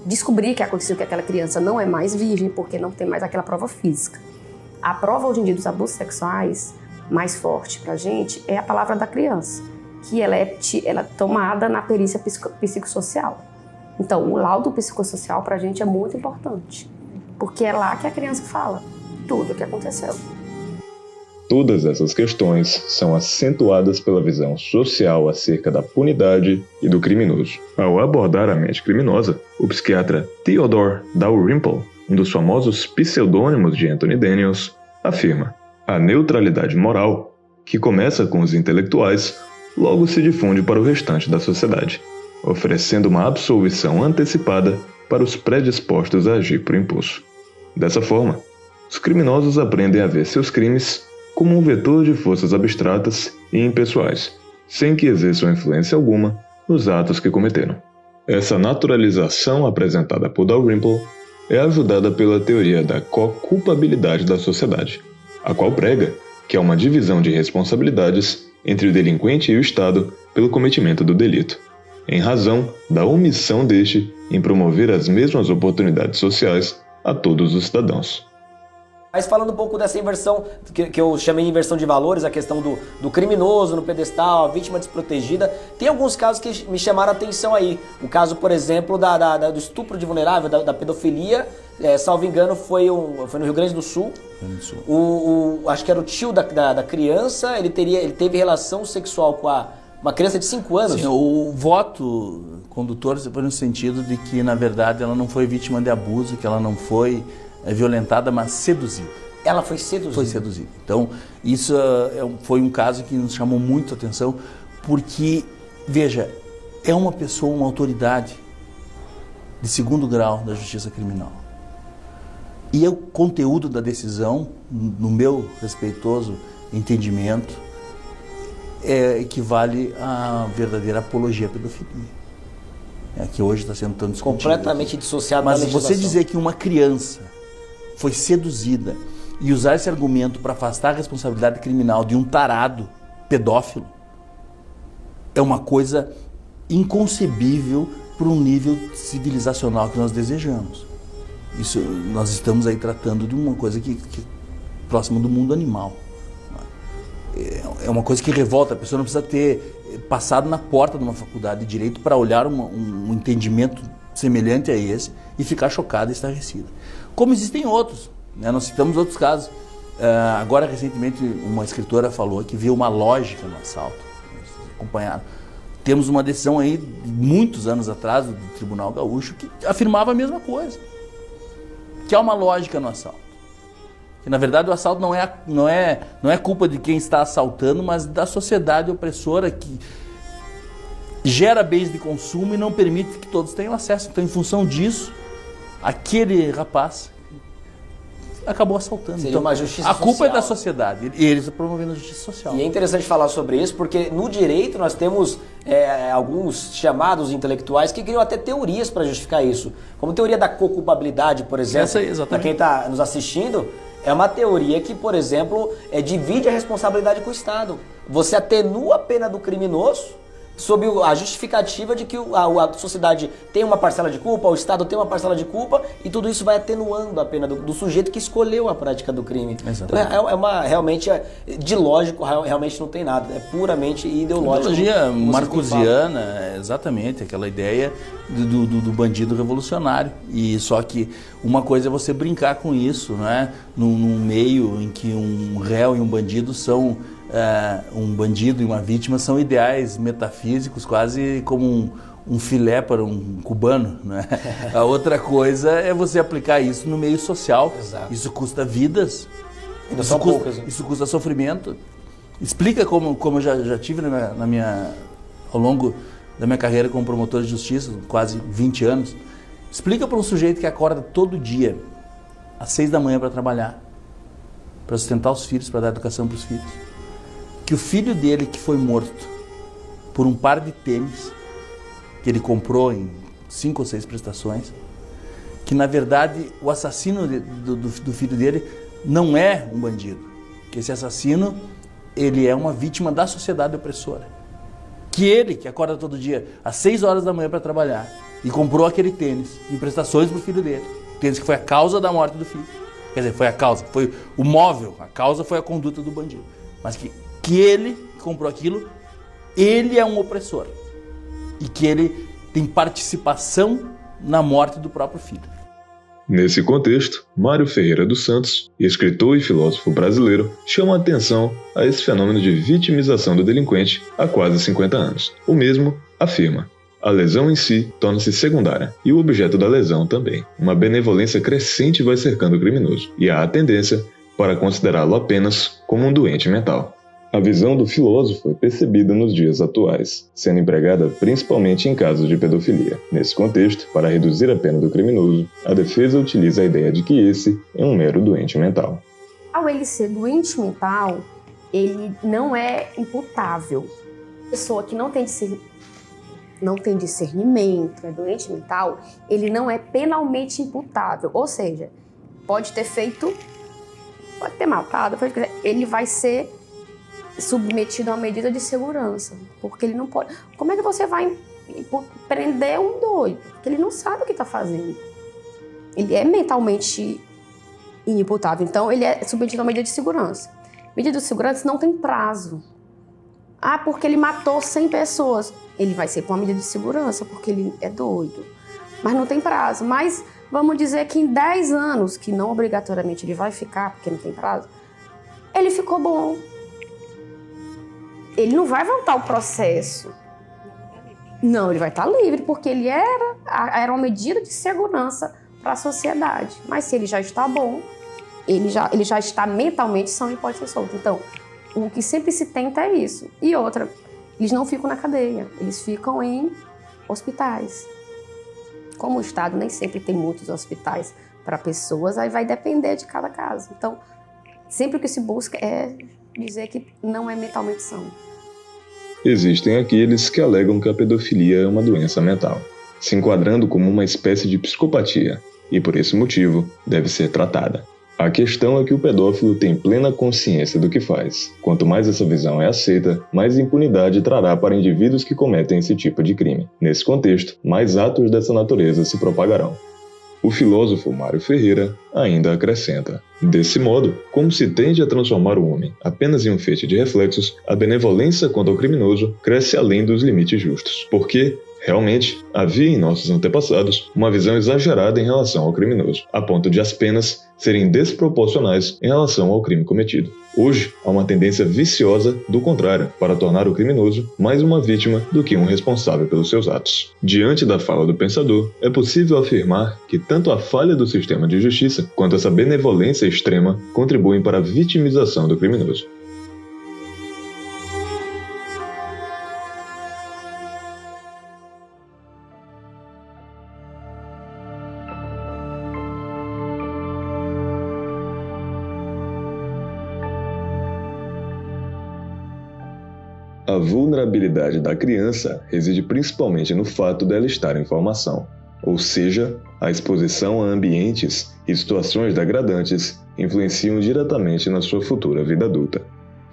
descobrir que aconteceu que aquela criança não é mais virgem, porque não tem mais aquela prova física. A prova hoje em dia dos abusos sexuais mais forte para a gente é a palavra da criança, que ela é tomada na perícia psicossocial. Então, o laudo psicossocial para a gente é muito importante, porque é lá que a criança fala tudo o que aconteceu. Todas essas questões são acentuadas pela visão social acerca da punidade e do criminoso. Ao abordar a mente criminosa, o psiquiatra Theodore Dalrymple, um dos famosos pseudônimos de Anthony Daniels, afirma: a neutralidade moral, que começa com os intelectuais, logo se difunde para o restante da sociedade, oferecendo uma absolvição antecipada para os predispostos a agir por impulso. Dessa forma, os criminosos aprendem a ver seus crimes como um vetor de forças abstratas e impessoais, sem que exerçam influência alguma nos atos que cometeram. Essa naturalização apresentada por Dalrymple é ajudada pela teoria da co-culpabilidade da sociedade, a qual prega que há uma divisão de responsabilidades entre o delinquente e o Estado pelo cometimento do delito, em razão da omissão deste em promover as mesmas oportunidades sociais a todos os cidadãos. Mas falando um pouco dessa inversão, que eu chamei de inversão de valores, a questão do criminoso no pedestal, a vítima desprotegida, tem alguns casos que me chamaram a atenção aí. O caso, por exemplo, do estupro de vulnerável, da pedofilia, salvo engano, foi no Rio Grande do Sul. Acho que era o tio da criança, ele teve relação sexual com uma criança de 5 anos. Sim, o voto condutor foi no sentido de que, na verdade, ela não foi vítima de abuso, que ela não foi violentada, mas seduzida. Ela foi seduzida? Foi seduzida. Então, isso foi um caso que nos chamou muito a atenção, porque, veja, é uma pessoa, uma autoridade de segundo grau da justiça criminal. E o conteúdo da decisão, no meu respeitoso entendimento, equivale à verdadeira apologia à pedofilia, que hoje está sendo tão discutida. Completamente dissociado da legislação. Mas você dizer que uma criança foi seduzida e usar esse argumento para afastar a responsabilidade criminal de um tarado pedófilo é uma coisa inconcebível para um nível civilizacional que nós desejamos. Isso, nós estamos aí tratando de uma coisa que próximo do mundo animal. É uma coisa que revolta. A pessoa não precisa ter passado na porta de uma faculdade de direito para olhar um entendimento semelhante a esse e ficar chocada e estarrecida. Como existem outros, né? Nós citamos outros casos. Agora, recentemente, uma escritora falou que viu uma lógica no assalto. Vocês acompanharam. Temos uma decisão aí, muitos anos atrás, do Tribunal Gaúcho, que afirmava a mesma coisa. Que há uma lógica no assalto. Que, na verdade, o assalto não é culpa de quem está assaltando, mas da sociedade opressora que gera bens de consumo e não permite que todos tenham acesso. Então, em função disso, aquele rapaz acabou assaltando. Seria então, uma justiça a culpa social. É da sociedade, e eles estão promovendo a justiça social. E é interessante falar sobre isso, porque no direito nós temos alguns chamados intelectuais que criam até teorias para justificar isso. Como a teoria da co-culpabilidade, por exemplo, para quem está nos assistindo, é uma teoria que, por exemplo, divide a responsabilidade com o Estado. Você atenua a pena do criminoso, sob a justificativa de que a sociedade tem uma parcela de culpa, o Estado tem uma parcela de culpa, e tudo isso vai atenuando a pena do sujeito que escolheu a prática do crime. Então, realmente, de lógico, realmente não tem nada, é puramente ideológico. Ideologia marcosiana, exatamente, aquela ideia do bandido revolucionário. E só que uma coisa é você brincar com isso, né? Num meio em que um réu e um bandido são... um bandido e uma vítima são ideais metafísicos, quase como um filé para um cubano, né? A outra coisa é você aplicar isso no meio social. Exato. Isso custa vidas, isso custa sofrimento. Explica como eu já tive ao longo da minha carreira como promotor de justiça, quase 20 anos. Explica para um sujeito que acorda todo dia às 6 da manhã para trabalhar, para sustentar os filhos, para dar educação para os filhos, que o filho dele que foi morto por um par de tênis que ele comprou em 5 ou 6 prestações, que na verdade o assassino do filho dele não é um bandido, que esse assassino ele é uma vítima da sociedade opressora, que ele que acorda todo dia às 6 horas da manhã para trabalhar e comprou aquele tênis em prestações para o filho dele, tênis que foi a causa da morte do filho, quer dizer, foi o móvel, a causa foi a conduta do bandido, mas que ele comprou aquilo, ele é um opressor e que ele tem participação na morte do próprio filho. Nesse contexto, Mário Ferreira dos Santos, escritor e filósofo brasileiro, chama a atenção a esse fenômeno de vitimização do delinquente há quase 50 anos. O mesmo afirma: a lesão em si torna-se secundária e o objeto da lesão também. Uma benevolência crescente vai cercando o criminoso e há a tendência para considerá-lo apenas como um doente mental. A visão do filósofo é percebida nos dias atuais, sendo empregada principalmente em casos de pedofilia. Nesse contexto, para reduzir a pena do criminoso, a defesa utiliza a ideia de que esse é um mero doente mental. Ao ele ser doente mental, ele não é imputável. A pessoa que não tem discernimento, é doente mental, ele não é penalmente imputável. Ou seja, pode ter matado, ele vai ser submetido a uma medida de segurança, porque ele não pode... Como é que você vai prender um doido? Porque ele não sabe o que está fazendo. Ele é mentalmente inimputável, então ele é submetido a uma medida de segurança. Medida de segurança não tem prazo. Porque ele matou 100 pessoas. Ele vai ser com uma medida de segurança, porque ele é doido. Mas não tem prazo. Mas vamos dizer que em 10 anos, que não obrigatoriamente ele vai ficar, porque não tem prazo, ele ficou bom. Ele não vai voltar o processo. Não, ele vai estar livre, porque ele era uma medida de segurança para a sociedade. Mas se ele já está bom, ele já está mentalmente são e pode ser solto. Então, o que sempre se tenta é isso. E outra, eles não ficam na cadeia, eles ficam em hospitais. Como o Estado nem sempre tem muitos hospitais para pessoas, aí vai depender de cada caso. Então, sempre o que se busca é dizer que não é mentalmente são. Existem aqueles que alegam que a pedofilia é uma doença mental, se enquadrando como uma espécie de psicopatia, e por esse motivo deve ser tratada. A questão é que o pedófilo tem plena consciência do que faz. Quanto mais essa visão é aceita, mais impunidade trará para indivíduos que cometem esse tipo de crime. Nesse contexto, mais atos dessa natureza se propagarão. O filósofo Mário Ferreira ainda acrescenta: desse modo, como se tende a transformar o homem apenas em um feixe de reflexos, a benevolência quanto ao criminoso cresce além dos limites justos. Porque, realmente, havia em nossos antepassados uma visão exagerada em relação ao criminoso, a ponto de as penas serem desproporcionais em relação ao crime cometido. Hoje, há uma tendência viciosa do contrário, para tornar o criminoso mais uma vítima do que um responsável pelos seus atos. Diante da fala do pensador, é possível afirmar que tanto a falha do sistema de justiça quanto essa benevolência extrema contribuem para a vitimização do criminoso. A vulnerabilidade da criança reside principalmente no fato dela estar em formação, ou seja, a exposição a ambientes e situações degradantes influenciam diretamente na sua futura vida adulta.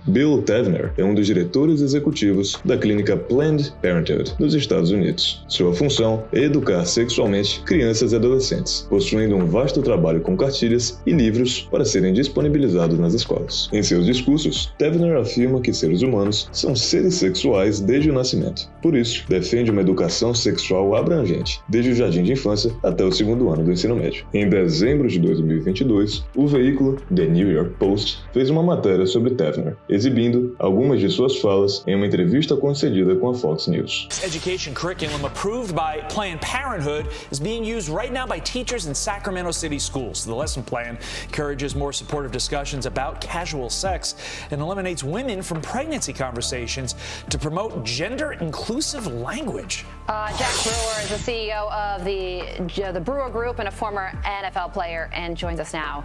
Bill Tavener é um dos diretores executivos da clínica Planned Parenthood nos Estados Unidos. Sua função é educar sexualmente crianças e adolescentes, possuindo um vasto trabalho com cartilhas e livros para serem disponibilizados nas escolas. Em seus discursos, Tavener afirma que seres humanos são seres sexuais desde o nascimento. Por isso, defende uma educação sexual abrangente, desde o jardim de infância até o 2º ano do ensino médio. Em dezembro de 2022, o veículo The New York Post fez uma matéria sobre Tavener, exibindo algumas de suas falas em uma entrevista concedida com a Fox News. Education curriculum approved by Planned Parenthood is being used right now by teachers in Sacramento City schools. The lesson plan encourages more supportive discussions about casual sex and eliminates women from pregnancy conversations to promote gender-inclusive language. Jack Brewer is the CEO of the Brewer Group and a former NFL player and joins us now.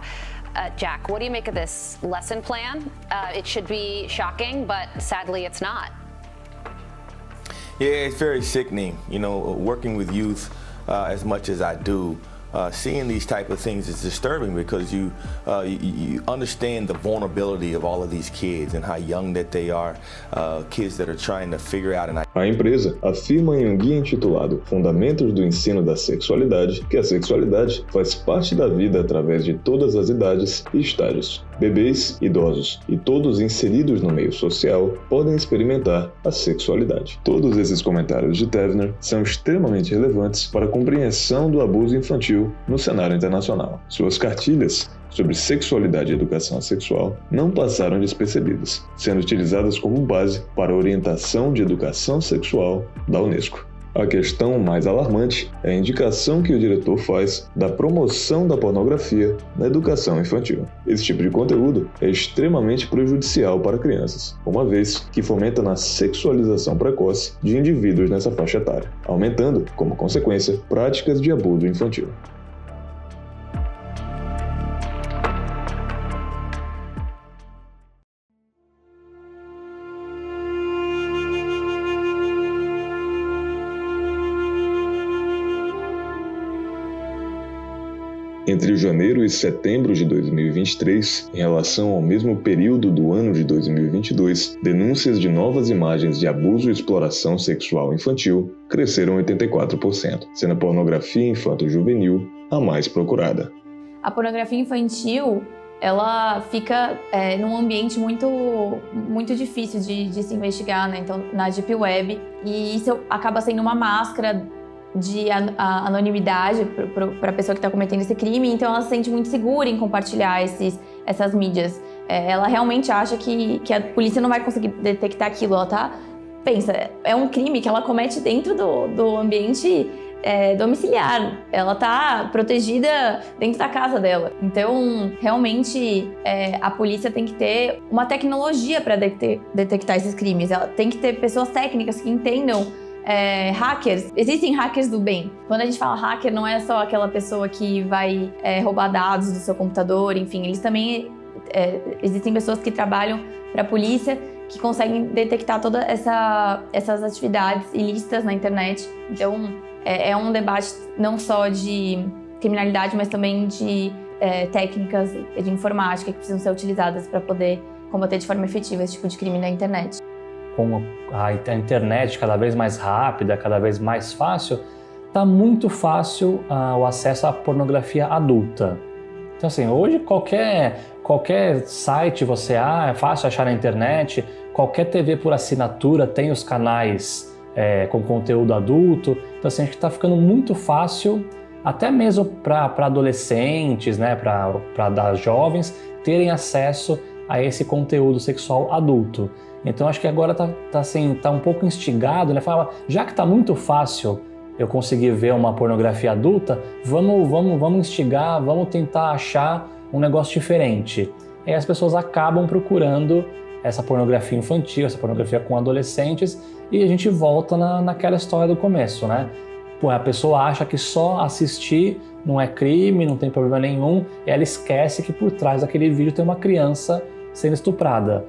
Jack, what do you make of this lesson plan? It should be shocking, but sadly it's not. Yeah, it's very sickening. You know, working with youth as much as I do, seeing these type of things is disturbing because you understand the vulnerability of all of these kids and how young that they are, kids that are trying to figure out. A empresa afirma em um guia intitulado Fundamentos do Ensino da Sexualidade que a sexualidade faz parte da vida através de todas as idades e estágios. Bebês, idosos e todos inseridos no meio social podem experimentar a sexualidade. Todos esses comentários de Tavener são extremamente relevantes para a compreensão do abuso infantil no cenário internacional. Suas cartilhas sobre sexualidade e educação sexual não passaram despercebidas, sendo utilizadas como base para a orientação de educação sexual da Unesco. A questão mais alarmante é a indicação que o diretor faz da promoção da pornografia na educação infantil. Esse tipo de conteúdo é extremamente prejudicial para crianças, uma vez que fomenta na sexualização precoce de indivíduos nessa faixa etária, aumentando, como consequência, práticas de abuso infantil. Entre janeiro e setembro de 2023, em relação ao mesmo período do ano de 2022, denúncias de novas imagens de abuso e exploração sexual infantil cresceram 84%, sendo a pornografia infanto-juvenil a mais procurada. A pornografia infantil, ela fica num ambiente muito difícil de se investigar, né? Então, na Deep Web, e isso acaba sendo uma máscara de anonimidade para a pessoa que está cometendo esse crime, então ela se sente muito segura em compartilhar essas mídias. Ela realmente acha que a polícia não vai conseguir detectar aquilo. Ela pensa, é um crime que ela comete dentro do ambiente domiciliar. Ela está protegida dentro da casa dela. Então, realmente, a polícia tem que ter uma tecnologia para detectar esses crimes. Ela tem que ter pessoas técnicas que entendam hackers. Existem hackers do bem. Quando a gente fala hacker, não é só aquela pessoa que vai roubar dados do seu computador, enfim, eles também existem pessoas que trabalham para a polícia que conseguem detectar todas essas atividades ilícitas na internet. Então, é um debate não só de criminalidade, mas também de técnicas de informática que precisam ser utilizadas para poder combater de forma efetiva esse tipo de crime na internet. Com a internet cada vez mais rápida, cada vez mais fácil, está muito fácil o acesso à pornografia adulta. Então assim, hoje qualquer site é fácil achar na internet, qualquer TV por assinatura tem os canais com conteúdo adulto. Então assim, acho que está ficando muito fácil, até mesmo para adolescentes, né, para jovens terem acesso a esse conteúdo sexual adulto. Então acho que agora tá um pouco instigado, né? Fala, já que tá muito fácil eu conseguir ver uma pornografia adulta, vamos instigar, vamos tentar achar um negócio diferente. E as pessoas acabam procurando essa pornografia infantil, essa pornografia com adolescentes, e a gente volta naquela história do começo, né? Pô, a pessoa acha que só assistir não é crime, não tem problema nenhum, e ela esquece que por trás daquele vídeo tem uma criança sendo estuprada.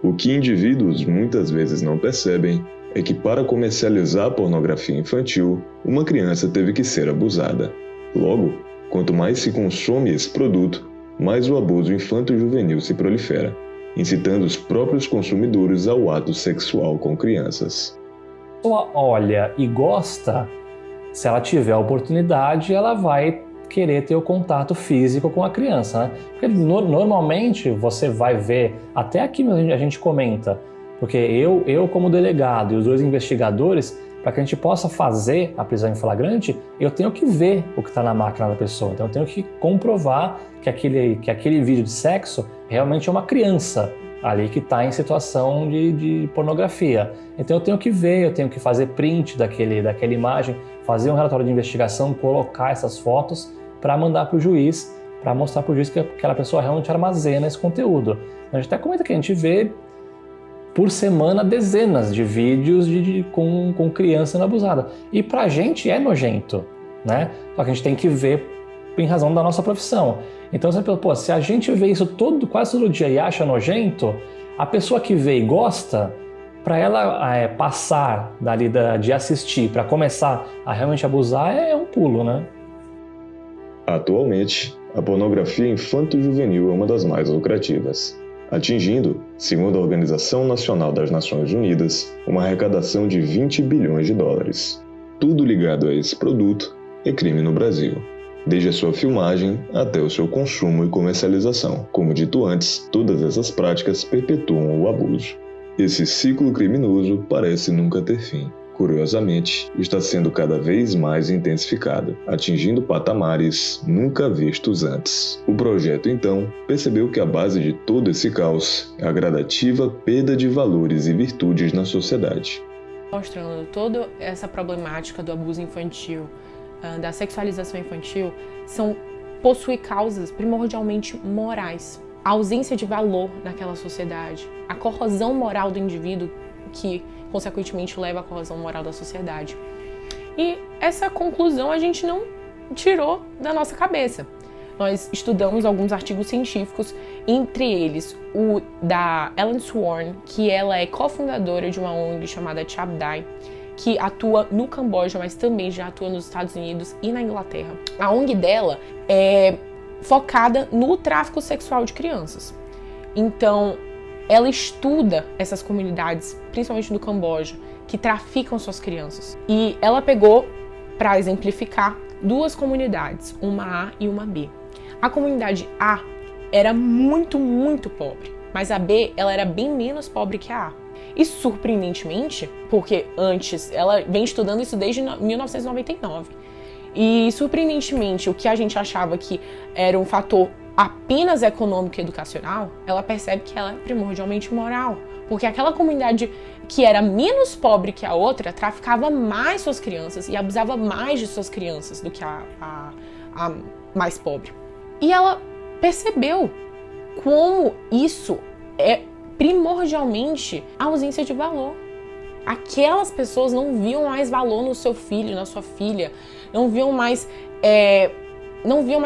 O que indivíduos muitas vezes não percebem é que para comercializar a pornografia infantil, uma criança teve que ser abusada. Logo, quanto mais se consome esse produto, mais o abuso infanto-juvenil se prolifera. incitando os próprios consumidores ao ato sexual com crianças. A pessoa olha e gosta, se ela tiver a oportunidade, ela vai querer ter o contato físico com a criança, né? Porque normalmente você vai ver, até aqui a gente comenta, porque eu como delegado e os 2 investigadores, para que a gente possa fazer a prisão em flagrante, eu tenho que ver o que está na máquina da pessoa. Então eu tenho que comprovar que aquele vídeo de sexo realmente é uma criança ali que está em situação de pornografia. Então eu tenho que ver, eu tenho que fazer print daquela imagem, fazer um relatório de investigação, colocar essas fotos para mandar para o juiz, para mostrar para o juiz que aquela pessoa realmente armazena esse conteúdo. A gente até comenta que a gente vê por semana dezenas de vídeos com criança sendo abusada. E pra gente é nojento, né? Só que a gente tem que ver em razão da nossa profissão. Então você pensa, pô, se a gente vê isso quase todo dia e acha nojento, a pessoa que vê e gosta, para ela passar dali de assistir para começar a realmente abusar é um pulo, né? Atualmente, a pornografia infanto-juvenil é uma das mais lucrativas, atingindo, segundo a Organização Nacional das Nações Unidas, uma arrecadação de 20 bilhões de dólares. Tudo ligado a esse produto é crime no Brasil, desde a sua filmagem até o seu consumo e comercialização. Como dito antes, todas essas práticas perpetuam o abuso. Esse ciclo criminoso parece nunca ter fim. Curiosamente, está sendo cada vez mais intensificado, atingindo patamares nunca vistos antes. O projeto, então, percebeu que a base de todo esse caos é a gradativa perda de valores e virtudes na sociedade. Mostrando toda essa problemática do abuso infantil, da sexualização infantil, possui causas primordialmente morais. A ausência de valor naquela sociedade, a corrosão moral do indivíduo que consequentemente leva à corrosão moral da sociedade. E essa conclusão a gente não tirou da nossa cabeça. Nós estudamos alguns artigos científicos, entre eles o da Ellen Sworn, que ela é cofundadora de uma ONG chamada Chabdai, que atua no Camboja, mas também já atua nos Estados Unidos e na Inglaterra. A ONG dela é focada no tráfico sexual de crianças. Então, ela estuda essas comunidades, principalmente no Camboja, que traficam suas crianças. E ela pegou, para exemplificar, 2 comunidades, uma A e uma B. A comunidade A era muito, muito pobre, mas a B ela era bem menos pobre que a A. E surpreendentemente, porque antes, ela vem estudando isso desde 1999, e surpreendentemente o que a gente achava que era um fator apenas econômico e educacional, ela percebe que ela é primordialmente moral. Porque aquela comunidade que era menos pobre que a outra traficava mais suas crianças e abusava mais de suas crianças do que a mais pobre. E ela percebeu como isso é primordialmente a ausência de valor. Aquelas pessoas não viam mais valor no seu filho, na sua filha, não viam mais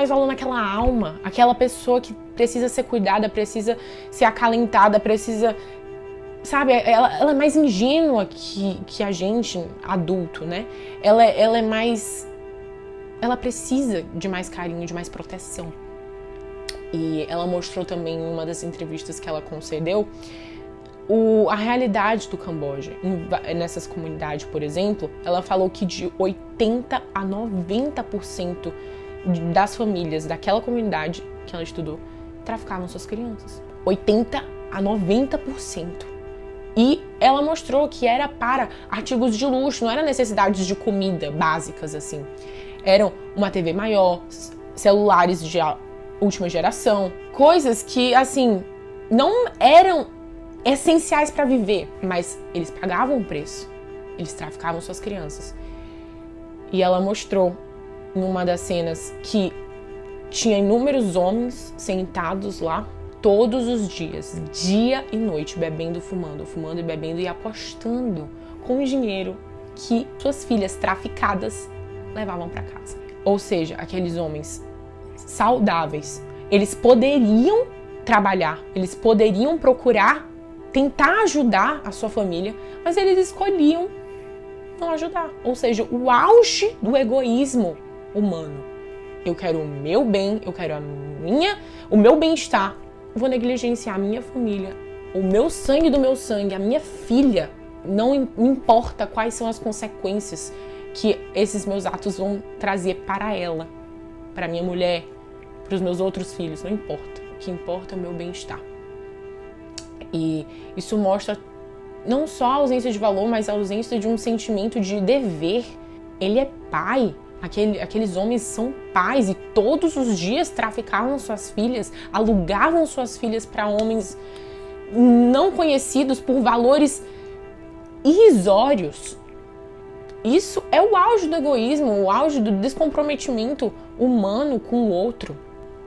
valor naquela alma, aquela pessoa que precisa ser cuidada, precisa ser acalentada, precisa, sabe, ela é mais ingênua que a gente, adulto, né? Ela precisa de mais carinho, de mais proteção. E ela mostrou também em uma das entrevistas que ela concedeu a realidade do Camboja. Nessas comunidades, por exemplo, ela falou que de 80% a 90% das famílias daquela comunidade que ela estudou traficavam suas crianças. 80% a 90%. E ela mostrou que era para artigos de luxo, não eram necessidades de comida básicas assim. Eram uma TV maior, celulares de última geração, coisas que assim não eram essenciais para viver, mas eles pagavam o preço. Eles traficavam suas crianças. E ela mostrou numa das cenas que tinha inúmeros homens sentados lá todos os dias, dia e noite, bebendo, fumando e bebendo e apostando com o dinheiro que suas filhas traficadas levavam para casa. Ou seja, aqueles homens saudáveis, eles poderiam trabalhar, eles poderiam procurar, tentar ajudar a sua família, mas eles escolhiam não ajudar. Ou seja, o auge do egoísmo humano. Eu quero o meu bem, eu quero o meu bem-estar, vou negligenciar a minha família, o meu sangue do meu sangue, a minha filha. Não importa quais são as consequências que esses meus atos vão trazer para ela, para minha mulher, para os meus outros filhos, não importa. O que importa é o meu bem-estar. E isso mostra não só a ausência de valor, mas a ausência de um sentimento de dever. Ele é pai. Aqueles homens são pais e todos os dias traficavam suas filhas, alugavam suas filhas para homens não conhecidos por valores irrisórios. Isso é o auge do egoísmo, o auge do descomprometimento humano com o outro.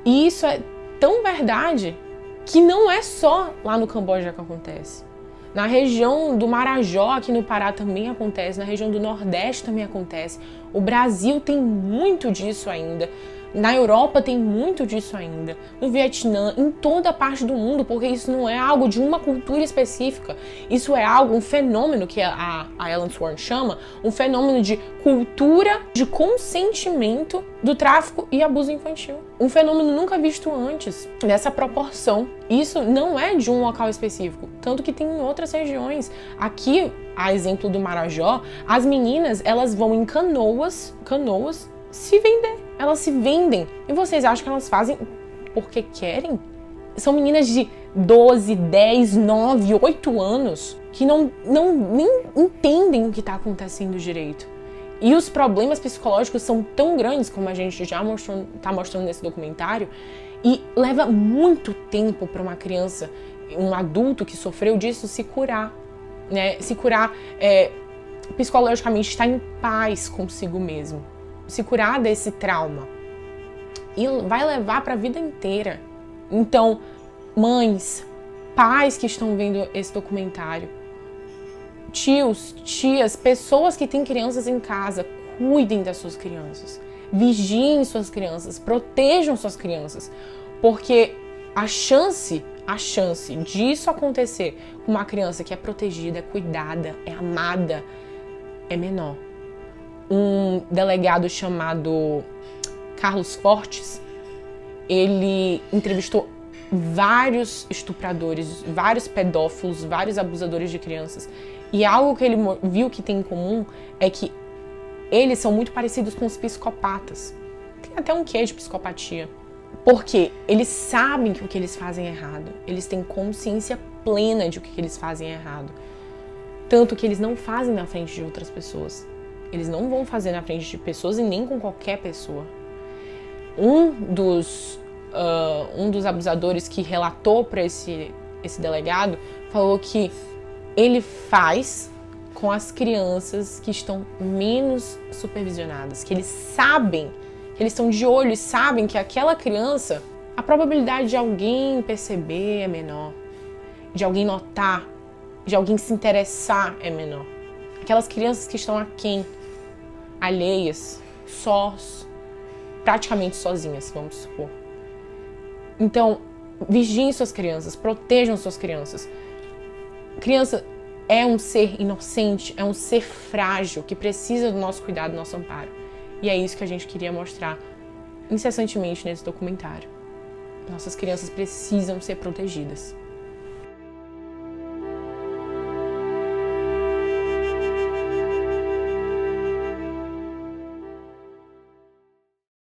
E isso é tão verdade que não é só lá no Camboja que acontece. Na região do Marajó, aqui no Pará, também acontece. Na região do Nordeste também acontece. O Brasil tem muito disso ainda. Na Europa tem muito disso ainda. No Vietnã, em toda a parte do mundo, porque isso não é algo de uma cultura específica. Isso é algo, um fenômeno que a Ellen Sworn chama, um fenômeno de cultura de consentimento do tráfico e abuso infantil. Um fenômeno nunca visto antes, nessa proporção. Isso não é de um local específico, tanto que tem em outras regiões. Aqui, a exemplo do Marajó, as meninas, elas vão em canoas se vender. Elas se vendem. E vocês acham que elas fazem porque querem? São meninas de 12, 10, 9, 8 anos que nem entendem o que está acontecendo direito. E os problemas psicológicos são tão grandes, como a gente já está mostrando nesse documentário, e leva muito tempo para uma criança, um adulto que sofreu disso, se curar. Né? Se curar psicologicamente, estar em paz consigo mesmo. Se curar desse trauma. E vai levar para a vida inteira. Então, mães, pais que estão vendo esse documentário, tios, tias, pessoas que têm crianças em casa, cuidem das suas crianças. Vigiem suas crianças, protejam suas crianças. Porque a chance disso acontecer com uma criança que é protegida, é cuidada, é amada, é menor. Um delegado chamado Carlos Fortes, ele entrevistou vários estupradores, vários pedófilos, vários abusadores de crianças. E algo que ele viu que tem em comum é que eles são muito parecidos com os psicopatas. Tem até um quê de psicopatia. Porque eles sabem que o que eles fazem é errado. Eles têm consciência plena de o que eles fazem é errado. Tanto que eles não fazem na frente de outras pessoas. Eles não vão fazer na frente de pessoas e nem com qualquer pessoa. Um dos abusadores que relatou para esse delegado falou que ele faz com as crianças que estão menos supervisionadas, que eles sabem, que eles estão de olho e sabem que aquela criança, a probabilidade de alguém perceber é menor, de alguém notar, de alguém se interessar é menor. Aquelas crianças que estão aquém, alheias, praticamente sozinhas, vamos supor. Então, vigiem suas crianças, protejam suas crianças. Criança é um ser inocente, é um ser frágil que precisa do nosso cuidado, do nosso amparo. E é isso que a gente queria mostrar incessantemente nesse documentário. Nossas crianças precisam ser protegidas.